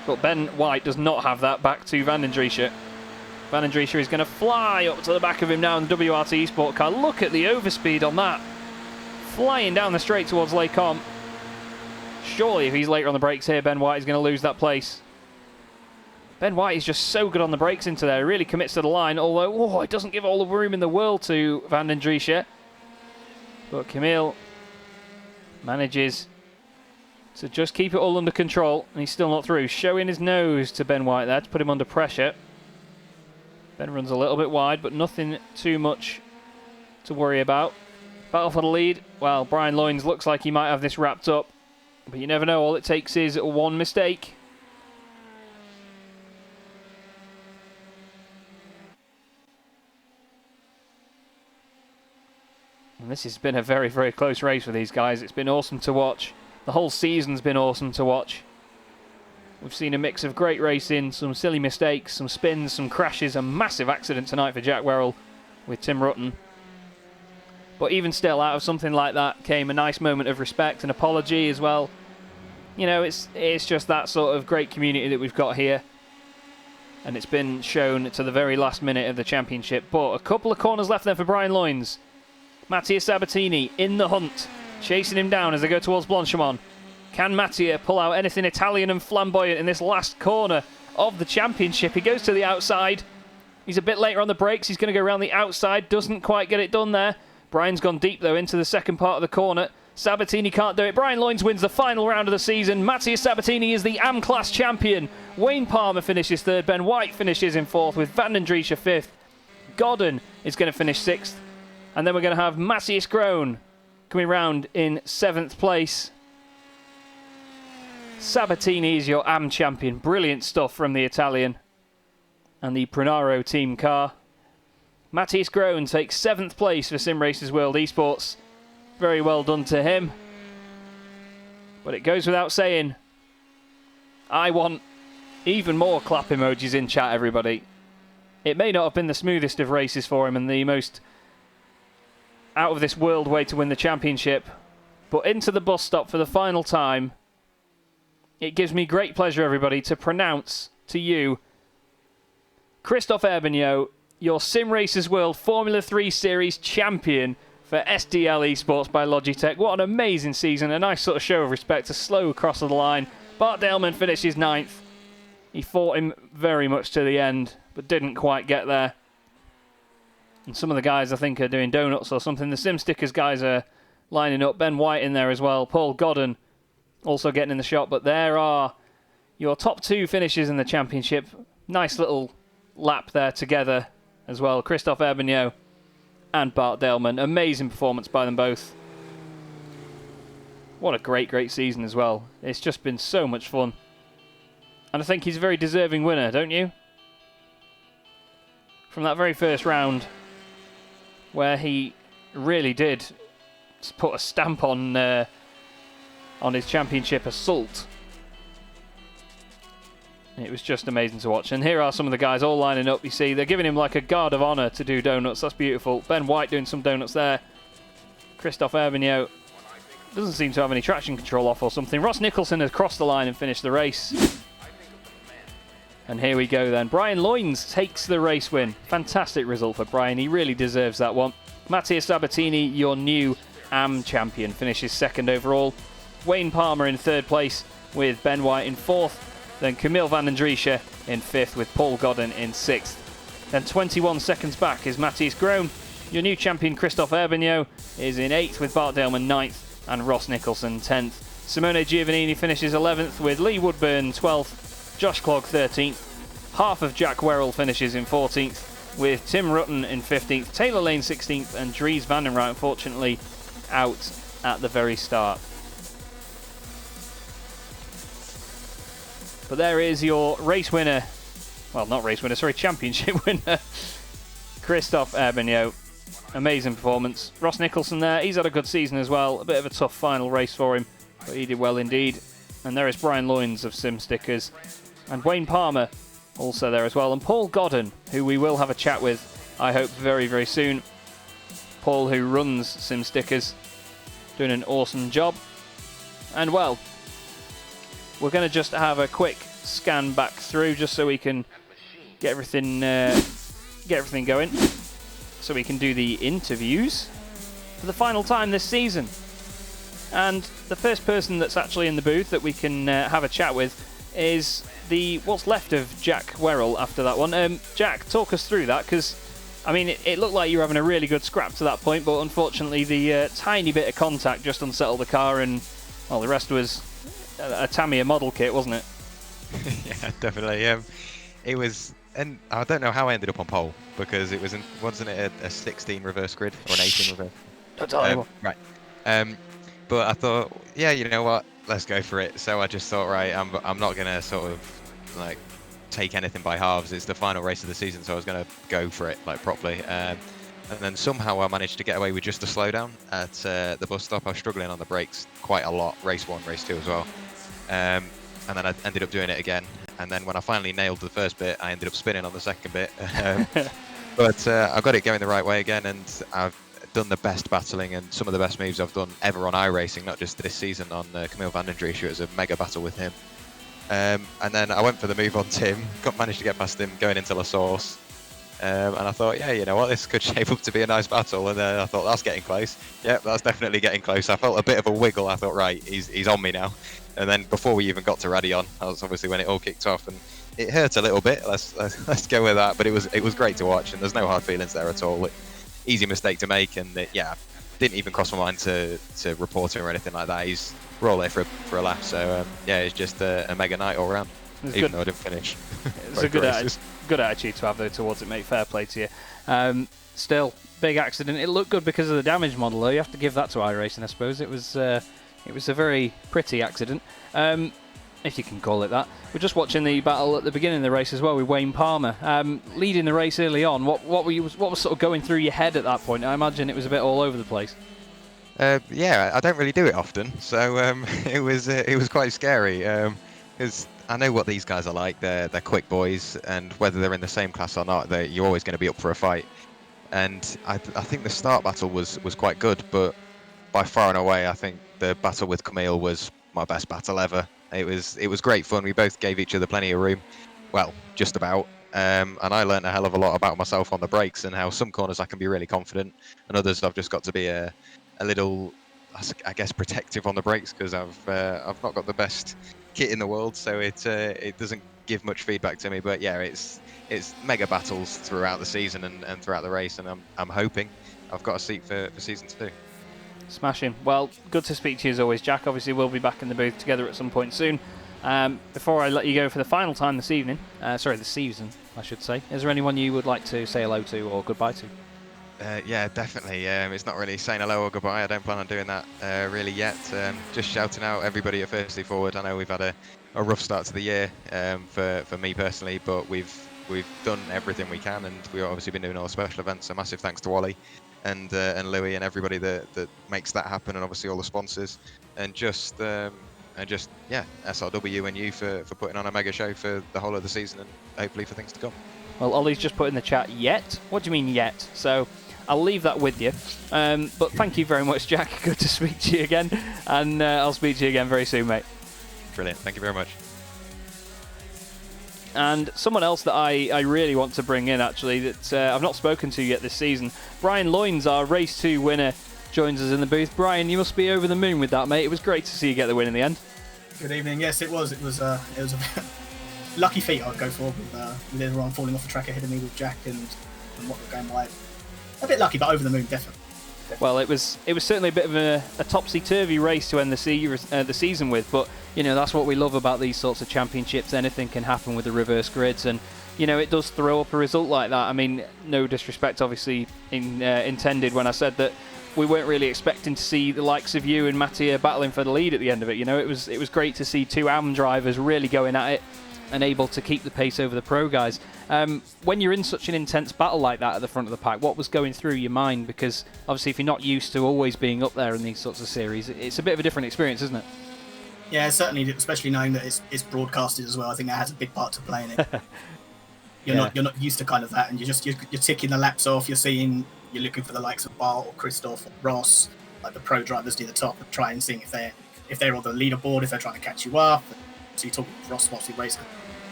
S2: but Ben White does not have that back to Van den Driesche. Van den Driesche is going to fly up to the back of him now in the WRT Sport car. Look at the overspeed on that. Flying down the straight towards Les Combes. Surely if he's later on the brakes here, Ben White is going to lose that place. Ben White is just so good on the brakes into there. He really commits to the line, although it doesn't give all the room in the world to Van den Driesche. But Camille manages to just keep it all under control, and he's still not through. Showing his nose to Ben White there to put him under pressure. Ben runs a little bit wide, but nothing too much to worry about. Battle for the lead. Well, Brian Loynes looks like he might have this wrapped up, but you never know. All it takes is one mistake. And this has been a very, very close race for these guys. It's been awesome to watch. The whole season's been awesome to watch. We've seen a mix of great racing, some silly mistakes, some spins, some crashes, a massive accident tonight for Jack Werrell with Tim Rutten. But even still, out of something like that came a nice moment of respect and apology as well. You know, it's just that sort of great community that we've got here. And it's been shown to the very last minute of the championship. But a couple of corners left there for Brian Loynes. Mattia Sabatini in the hunt, chasing him down as they go towards Blanchimont. Can Mattia pull out anything Italian and flamboyant in this last corner of the championship? He goes to the outside. He's a bit later on the brakes. He's going to go around the outside. Doesn't quite get it done there. Brian's gone deep, though, into the second part of the corner. Sabatini can't do it. Brian Loynes wins the final round of the season. Mattia Sabatini is the AM-class champion. Wayne Palmer finishes third. Ben White finishes in fourth with Van den Driesche fifth. Godden is going to finish sixth. And then we're going to have Matthias Groen coming round in 7th place. Sabatini is your AM champion. Brilliant stuff from the Italian and the Prunaro team car. Matthias Groen takes 7th place for Simracersworld Esports. Very well done to him. But it goes without saying, I want even more clap emojis in chat, everybody. It may not have been the smoothest of races for him and the most out of this world way to win the championship, but into the bus stop for the final time. It gives me great pleasure, everybody, to pronounce to you Christophe Herbignaud, your Simracersworld Formula 3 Series champion for SDL Esports by Logitech. What an amazing season, a nice sort of show of respect, a slow cross of the line. Bart Delman finishes 9th. He fought him very much to the end, but didn't quite get there. And some of the guys, I think, are doing donuts or something. The Sim Stickers guys are lining up. Ben White in there as well. Paul Godden also getting in the shot. But there are your top two finishes in the championship. Nice little lap there together as well. Christophe Herbignaud and Bart Delman. Amazing performance by them both. What a great, great season as well. It's just been so much fun. And I think he's a very deserving winner, don't you? From that very first round, where he really did put a stamp on his championship assault. It was just amazing to watch. And here are some of the guys all lining up. You see, they're giving him like a guard of honour to do donuts. That's beautiful. Ben White doing some donuts there. Christophe Herbignaud doesn't seem to have any traction control off or something. Ross Nicholson has crossed the line and finished the race. And here we go then. Brian Loynes takes the race win. Fantastic result for Brian. He really deserves that one. Mattia Sabatini, your new AM champion, finishes second overall. Wayne Palmer in third place with Ben White in fourth. Then Camille van den Driesche in fifth with Paul Godden in sixth. Then 21 seconds back is Matthias Groen. Your new champion Christophe Herbignaud is in eighth with Bart Delman ninth and Ross Nicholson 10th. Simone Giovannini finishes 11th with Lee Woodburn 12th. Josh Clogg 13th, half of Jack Werrell finishes in 14th, with Tim Rutten in 15th, Taylor Lane 16th, and Dries van den Ruyt unfortunately out at the very start. But there is your race winner, well, not race winner, sorry, championship winner, Christophe Herbignaud. Amazing performance. Ross Nicholson there, he's had a good season as well. A bit of a tough final race for him, but he did well indeed. And there is Brian Loynes of Sim Stickers, and Wayne Palmer also there as well, and Paul Godden, who we will have a chat with, I hope, very, very soon. Paul, who runs Sim Stickers, doing an awesome job. And well, we're going to just have a quick scan back through just so we can get everything going, so we can do the interviews for the final time this season. And the first person that's actually in the booth that we can have a chat with is what's left of Jack Werrell after that one. Jack, talk us through that, because I mean, it looked like you were having a really good scrap to that point, but unfortunately the tiny bit of contact just unsettled the car, and well, the rest was a Tamiya model kit, wasn't it?
S5: Yeah, definitely. It was, and I don't know how I ended up on pole, because it wasn't it a 16 reverse grid or an 18 reverse?
S2: Don't tell anyone.
S5: Right. But I thought, yeah, you know what? Let's go for it. So I just thought, right, I'm not gonna sort of like take anything by halves. It's the final race of the season, so I was gonna go for it like properly. And then somehow I managed to get away with just a slowdown at the bus stop. I was struggling on the brakes quite a lot, race 1, race 2 as well. And then I ended up doing it again. And then when I finally nailed the first bit, I ended up spinning on the second bit. But I got it going the right way again, and I've done the best battling and some of the best moves I've done ever on iRacing, not just this season on Camille van den Driesche. It was a mega battle with him. And then I went for the move on Tim, managed to get past him going into La Source. And I thought, yeah, you know what, this could shape up to be a nice battle. And then I thought, that's getting close. Yep, that's definitely getting close. I felt a bit of a wiggle. I thought, right, he's on me now. And then before we even got to Radion, that was obviously when it all kicked off, and it hurt a little bit. Let's go with that. But it was great to watch, and there's no hard feelings there at all. Easy mistake to make, and yeah, didn't even cross my mind to report him or anything like that. We're all there for a laugh. So yeah, it's just a mega night all round. Even though I didn't finish.
S2: It's a good attitude to have though towards it, mate. Fair play to you. Still, big accident. It looked good because of the damage model, though. You have to give that to iRacing, I suppose. It was a very pretty accident, if you can call it that. We're just watching the battle at the beginning of the race as well with Wayne Palmer, leading the race early on. What was sort of going through your head at that point? I imagine it was a bit all over the place.
S5: Yeah, I don't really do it often, so it was quite scary. Because I know what these guys are like. They're quick boys, and whether they're in the same class or not, you're always going to be up for a fight. And I think the start battle was quite good, but by far and away, I think the battle with Camille was my best battle ever. It was great fun. We both gave each other plenty of room. Well, just about. And I learned a hell of a lot about myself on the brakes, and how some corners I can be really confident, and others I've just got to be a little, I guess, protective on the brakes, because I've not got the best kit in the world, so it doesn't give much feedback to me. But yeah, it's mega battles throughout the season and throughout the race, and I'm hoping I've got a seat for season 2.
S2: Smashing. Well, good to speak to you as always, Jack. Obviously, we'll be back in the booth together at some point soon. Before I let you go for the final time this season, I should say, is there anyone you would like to say hello to or goodbye to?
S5: Yeah, definitely. It's not really saying hello or goodbye. I don't plan on doing that really yet. Just shouting out everybody at Firstly Forward. I know we've had a rough start to the year for me personally, but we've done everything we can, and we've obviously been doing all the special events. So massive thanks to Wally and Louis and everybody that makes that happen, and obviously all the sponsors, and just yeah, SRW and you for putting on a mega show for the whole of the season, and hopefully for things to come.
S2: Well, Ollie's just put in the chat, yet. What do you mean yet? So I'll leave that with you. But thank you very much, Jack. Good to speak to you again, and I'll speak to you again very soon, mate.
S5: Brilliant. Thank you very much.
S2: And someone else that I really want to bring in, actually, that I've not spoken to yet this season, Brian Loynes, our Race 2 winner, joins us in the booth. Brian, you must be over the moon with that, mate. It was great to see you get the win in the end.
S6: Good evening. Yes, it was. It was a lucky feat I'd go for, with everyone falling off the track ahead of me with Jack and what were going right. A bit lucky, but over the moon, definitely.
S2: Well, it was certainly a bit of a topsy-turvy race to end the season with, but you know, that's what we love about these sorts of championships. Anything can happen with the reverse grids, and you know, it does throw up a result like that. I mean, no disrespect, obviously, intended when I said that we weren't really expecting to see the likes of you and Mattia battling for the lead at the end of it. You know, it was great to see two AM drivers really going at it and able to keep the pace over the pro guys. When you're in such an intense battle like that at the front of the pack, what was going through your mind? Because obviously if you're not used to always being up there in these sorts of series, it's a bit of a different experience, isn't it?
S6: Yeah, certainly, especially knowing that it's broadcasted as well. I think that has a big part to play in it. You're not used to kind of that, and you're ticking the laps off. You're looking for the likes of Bart or Christoph or Ross, like the pro drivers near the top, and try and see if they're on the leaderboard, if they're trying to catch you up. So you're talking with Ross, obviously racing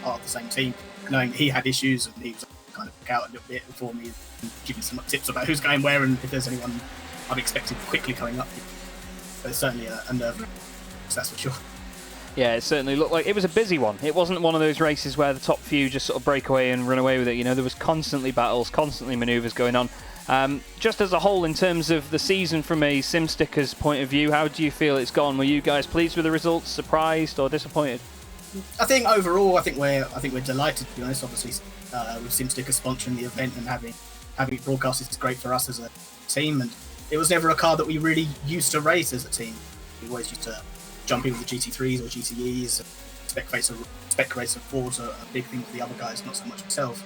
S6: part of the same team, knowing he had issues and he was kind of out a little bit before me, and giving some tips about who's going where and if there's anyone unexpected quickly coming up. But it's certainly a nerve, that's for sure.
S2: Yeah, it certainly looked like it was a busy one. It wasn't one of those races where the top few just sort of break away and run away with it. You know, there was constantly battles, constantly manoeuvres going on. Just as a whole, in terms of the season from a SimSticker's point of view, how do you feel it's gone? Were you guys pleased with the results, surprised or disappointed?
S6: I think overall, I think we're delighted, to be honest. Obviously, with SimSticker sponsoring the event and having it broadcasted is great for us as a team. And it was never a car that we really used to race as a team. We always used to jump in with the GT3s or GTEs. Spec racer Fords are a big thing for the other guys, not so much myself.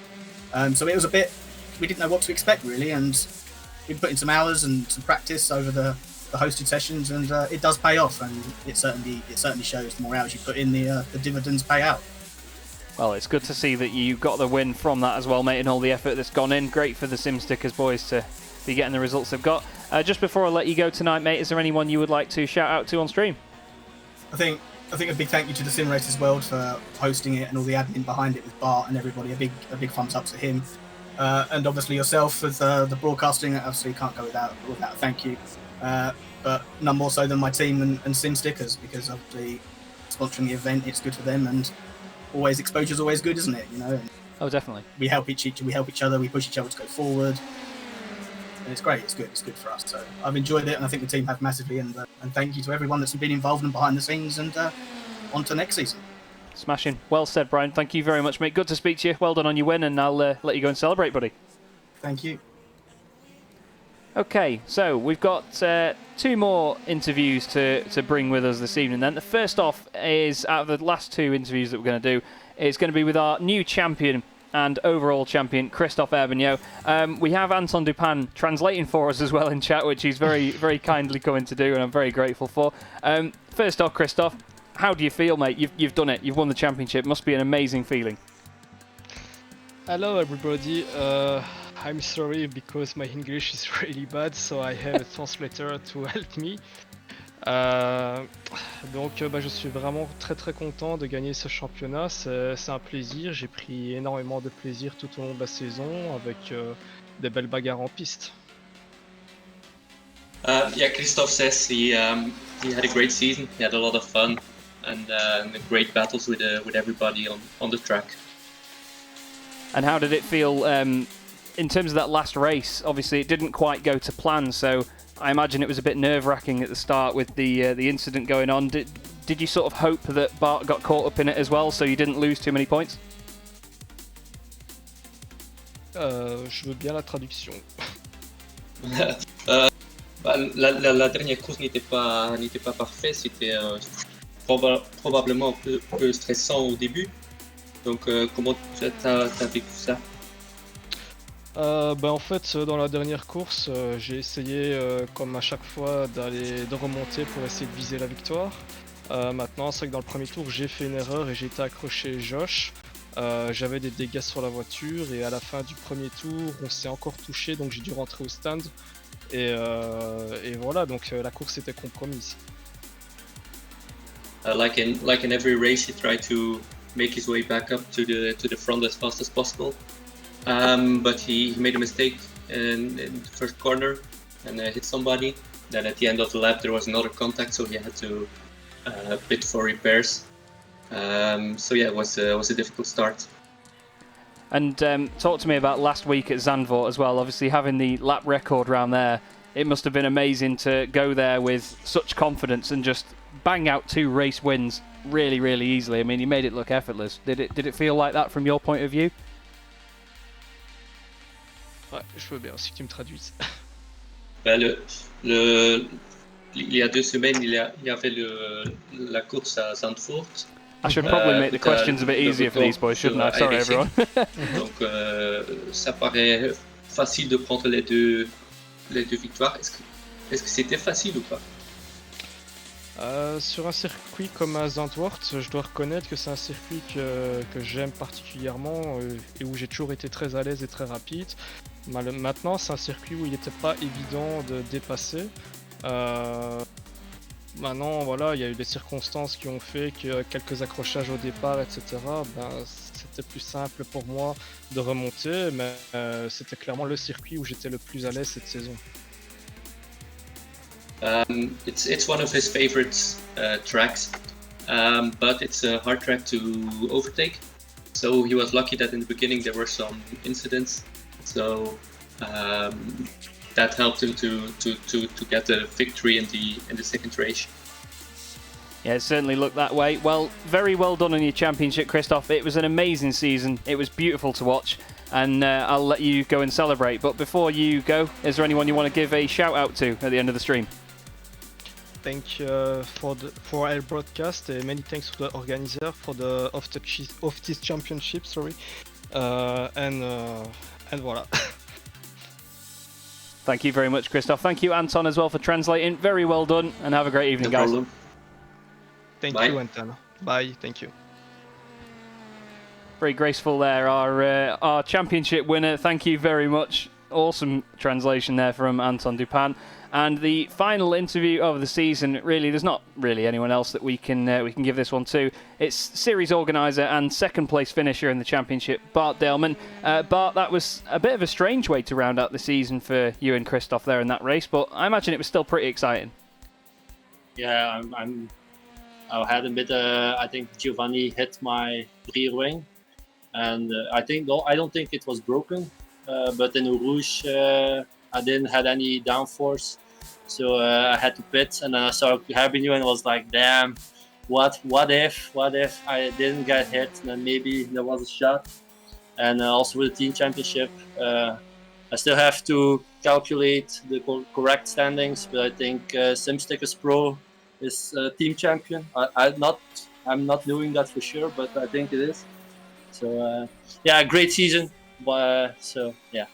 S6: So it was a bit, we didn't know what to expect really, and we put in some hours and some practice over the hosted sessions, and it does pay off, and it certainly shows. The more hours you put in, the dividends pay out.
S2: Well, it's good to see that you got the win from that as well, mate, and all the effort that's gone in. Great for the SimStickers boys to be getting the results they've got. Just before I let you go tonight, mate, is there anyone you would like to shout out to on stream?
S6: I think a big thank you to the Simracersworld for hosting it and all the admin behind it with Bart and everybody. A big thumbs up to him, and obviously yourself with the broadcasting. Obviously, can't go without a thank you. But none more so than my team and SimStickers, because obviously sponsoring the event, it's good for them, and always exposure is always good, isn't it? You know. And
S2: oh, definitely.
S6: We help each other. We push each other to go forward. And it's great. It's good for us. So I've enjoyed it, and I think the team have massively. And thank you to everyone that's been involved and behind the scenes. And on to next season.
S2: Smashing. Well said, Brian. Thank you very much, mate. Good to speak to you. Well done on your win, and I'll let you go and celebrate, buddy.
S6: Thank you.
S2: Okay, so we've got two more interviews to bring with us this evening. Then the first off is, out of the last two interviews that we're going to do, is going to be with our new champion and overall champion, Christophe Herbigno. We have Anton Dupin translating for us as well in chat, which he's very, very kindly coming to do, and I'm very grateful for. First off, Christophe, how do you feel, mate? You've done it. You've won the championship. Must be an amazing feeling.
S7: Hello, everybody. I'm sorry because my English is really bad, so I have a translator to help me. Donc je suis vraiment très content de gagner ce championnat, c'est un plaisir, j'ai pris énormément de plaisir tout au long de la saison avec des belles bagarres en piste.
S8: Yeah, Christophe says he had a great season, he had a lot of fun and great battles with everybody on the track.
S2: And how did it feel in terms of that last race? Obviously it didn't quite go to plan, so I imagine it was a bit nerve-wracking at the start with the incident going on. Did you sort of hope that Bart got caught up in it as well, so you didn't lose too many points?
S7: Je veux bien la traduction.
S8: La dernière course n'était pas parfaite, c'était probablement un peu stressant au début. Donc comment t'as vécu ça?
S7: En fait, dans la dernière course, j'ai essayé, comme à chaque fois, de remonter pour essayer de viser la victoire. Maintenant, c'est vrai que dans le premier tour, j'ai fait une erreur et j'ai été accroché Josh. J'avais des dégâts sur la voiture et à la fin du premier tour, on s'est encore touché, donc j'ai dû rentrer au stand. Et voilà, donc la course était compromise.
S8: Like in every race, he tried to make his way back up to the front as fast as possible. But he made a mistake in the first corner and hit somebody. Then at the end of the lap there was another contact, so he had to pit for repairs. So yeah, it was a difficult start.
S2: And talk to me about last week at Zandvoort as well. Obviously having the lap record round there, it must have been amazing to go there with such confidence and just bang out 2 race wins really, really easily. I mean, you made it look effortless. Did it feel like that from your point of view?
S7: Ouais, je veux bien aussi que tu me traduises.
S8: Ben, il y a 2 semaines, il y avait la course à Zandvoort.
S2: I should probably make
S8: où
S2: the
S8: t'as
S2: questions a bit
S8: le
S2: easier for these
S8: record
S2: boys, shouldn't
S8: sur
S2: I? Sorry,
S8: iRacing.
S2: everyone.
S8: Donc, ça paraît facile de prendre les deux victoires. Est-ce que c'était facile ou pas?
S7: Sur un circuit comme à Zandvoort, je dois reconnaître que c'est un circuit que j'aime particulièrement et où j'ai toujours été très à l'aise et très rapide. Maintenant, c'est un circuit où il n'était pas évident de dépasser. Maintenant, voilà, il y a eu des circonstances qui ont fait que quelques accrochages au départ, etc., ben, c'était plus simple pour moi de remonter, mais c'était clairement le circuit où j'étais le plus à l'aise cette saison.
S8: It's one of his favorite tracks, but it's a hard track to overtake. So he was lucky that in the beginning there were some incidents. So that helped him to get the victory in the second race.
S2: Yeah, it certainly looked that way. Well, very well done on your championship, Christoph. It was an amazing season. It was beautiful to watch. And I'll let you go and celebrate. But before you go, is there anyone you want to give a shout out to at the end of the stream?
S7: Thank you for our broadcast and many thanks to the organizer for the of this championship. Sorry, and voilà.
S2: Thank you very much, Christoph. Thank you, Anton, as well for translating. Very well done, and have a great evening,
S8: No
S2: guys.
S8: problem.
S7: Thank
S8: Bye.
S7: you, Anton. Bye. Thank you.
S2: Very graceful there, our championship winner. Thank you very much. Awesome translation there from Anton Dupin. And the final interview of the season, really, there's not really anyone else that we can give this one to. It's series organiser and second place finisher in the championship, Bart Delman. Bart, that was a bit of a strange way to round out the season for you and Christoph there in that race, but I imagine it was still pretty exciting.
S9: Yeah, I had a bit. I think Giovanni hit my rear wing, and I don't think it was broken. But in Rouge, I didn't have any downforce, so I had to pit. And then I saw Habinu and was like, "Damn, what if I didn't get hit? And then maybe there was a shot." And also with the team championship, I still have to calculate the correct standings. But I think Simstickers Pro is team champion. I'm not doing that for sure, but I think it is. So yeah, great season. So yeah.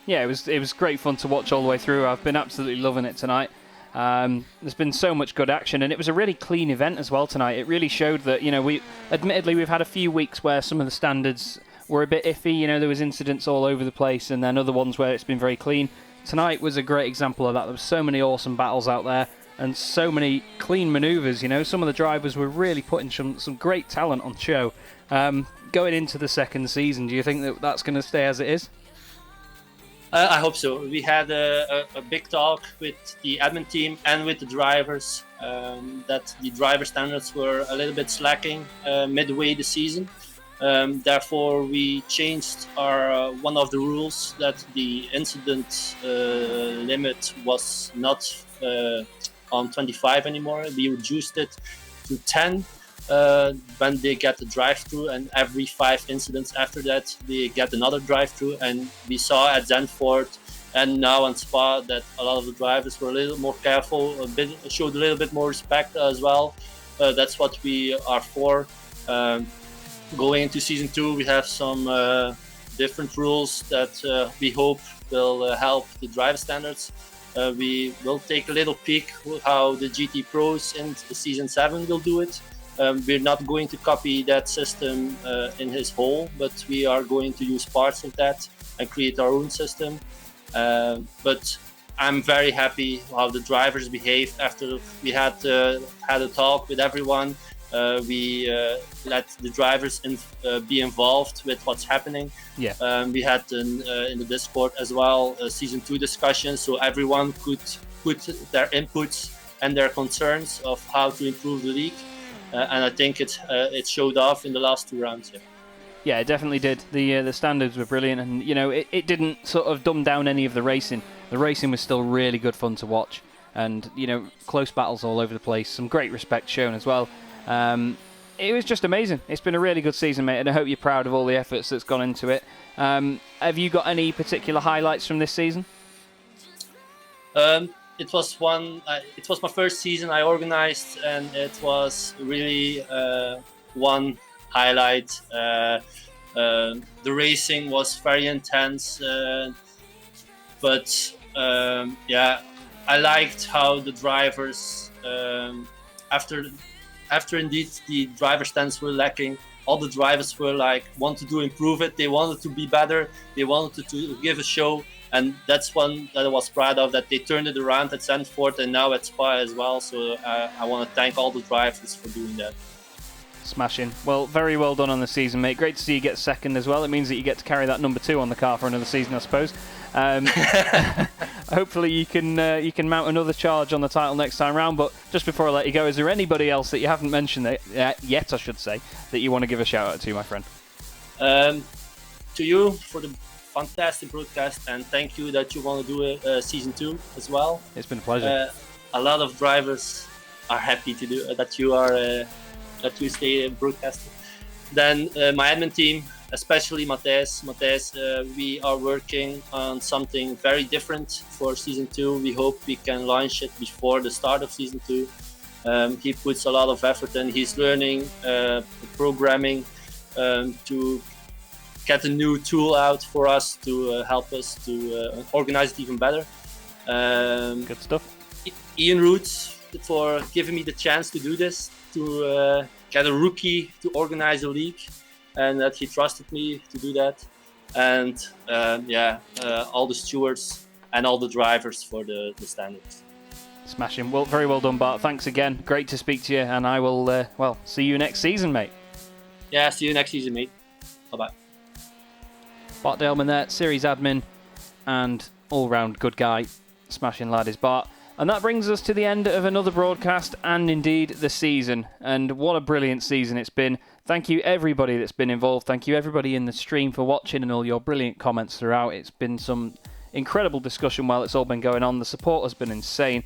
S2: Yeah, it was great fun to watch all the way through. I've been absolutely loving it tonight. There's been so much good action, and it was a really clean event as well tonight. It really showed that, we've had a few weeks where some of the standards were a bit iffy. There was incidents all over the place, and then other ones where it's been very clean. Tonight was a great example of that. There were so many awesome battles out there, and so many clean manoeuvres. Some of the drivers were really putting some great talent on show. Going into the second season, do you think that that's going to stay as it is?
S9: I hope so. We had a big talk with the admin team and with the drivers that the driver standards were a little bit slacking midway the season. Therefore, we changed our one of the rules that the incident limit was not on 25 anymore. We reduced it to 10 when they get the drive-through, and every 5 incidents after that they get another drive-through. And we saw at Zandvoort and now on Spa that a lot of the drivers were a little more careful, showed a little bit more respect as well. That's what we are for. Going into season 2, we have some different rules that we hope will help the driver standards. We will take a little peek how the GT Pros in season 7 will do it. We're not going to copy that system in his whole, but we are going to use parts of that and create our own system. But I'm very happy how the drivers behaved after we had a talk with everyone. We let the drivers be involved with what's happening.
S2: Yeah.
S9: We had in the Discord as well season 2 discussions, so everyone could put their inputs and their concerns of how to improve the league. And I think it showed off in the last 2 rounds.
S2: Yeah, it definitely did. The standards were brilliant, and it didn't sort of dumb down any of the racing. The racing was still really good fun to watch, and close battles all over the place. Some great respect shown as well. it was just amazing. It's been a really good season, mate, and I hope you're proud of all the efforts that's gone into it. Have you got any particular highlights from this season?
S9: It was my first season I organized, and it was really one highlight. The racing was very intense, but I liked how the drivers, after indeed the driver stands were lacking, all the drivers were like, wanted to improve it. They wanted to be better. They wanted to give a show. And that's one that I was proud of, that they turned it around at Zandvoort and now at Spa as well. So I want to thank all the drivers for doing that.
S2: Smashing. Well, very well done on the season, mate. Great to see you get second as well. It means that you get to carry that number 2 on the car for another season, I suppose. Hopefully you can mount another charge on the title next time round. But just before I let you go, is there anybody else that you haven't mentioned yet, I should say, that you want to give a shout out to, my friend?
S9: To you for the fantastic broadcast, and thank you that you want to do a season 2 as well.
S2: It's been a pleasure.
S9: A lot of drivers are happy to do that. That you stay broadcasting. Then my admin team, especially Matthijs. We are working on something very different for season 2. We hope we can launch it before the start of season 2. He puts a lot of effort in. He's learning programming to get a new tool out for us to help us to organize it even better.
S2: Good stuff.
S9: Ian Roots for giving me the chance to do this, to get a rookie to organize a league, and that he trusted me to do that. And all the stewards and all the drivers for the standards.
S2: Smashing. Well, very well done, Bart. Thanks again. Great to speak to you, and I will see you next season, mate.
S9: Yeah, see you next season, mate. Bye-bye.
S2: Bart Delman there, series admin and all-round good guy. Smashing lad is Bart. And that brings us to the end of another broadcast and indeed the season. And what a brilliant season it's been. Thank you everybody that's been involved. Thank you everybody in the stream for watching and all your brilliant comments throughout. It's been some incredible discussion while it's all been going on. The support has been insane.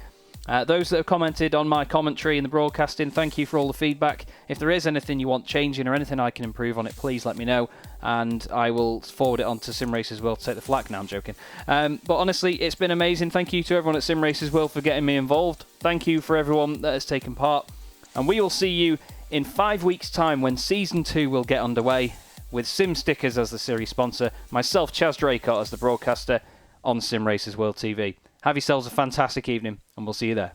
S2: Those that have commented on my commentary and the broadcasting, thank you for all the feedback. If there is anything you want changing or anything I can improve on it, please let me know, and I will forward it on to Simracersworld to take the flak. No, I'm joking. But honestly, it's been amazing. Thank you to everyone at Simracersworld for getting me involved. Thank you for everyone that has taken part. And we will see you in 5 weeks' time when Season 2 will get underway, with Sim Stickers as the series sponsor, myself, Chaz Draycott, as the broadcaster on Simracersworld TV. Have yourselves a fantastic evening, and we'll see you there.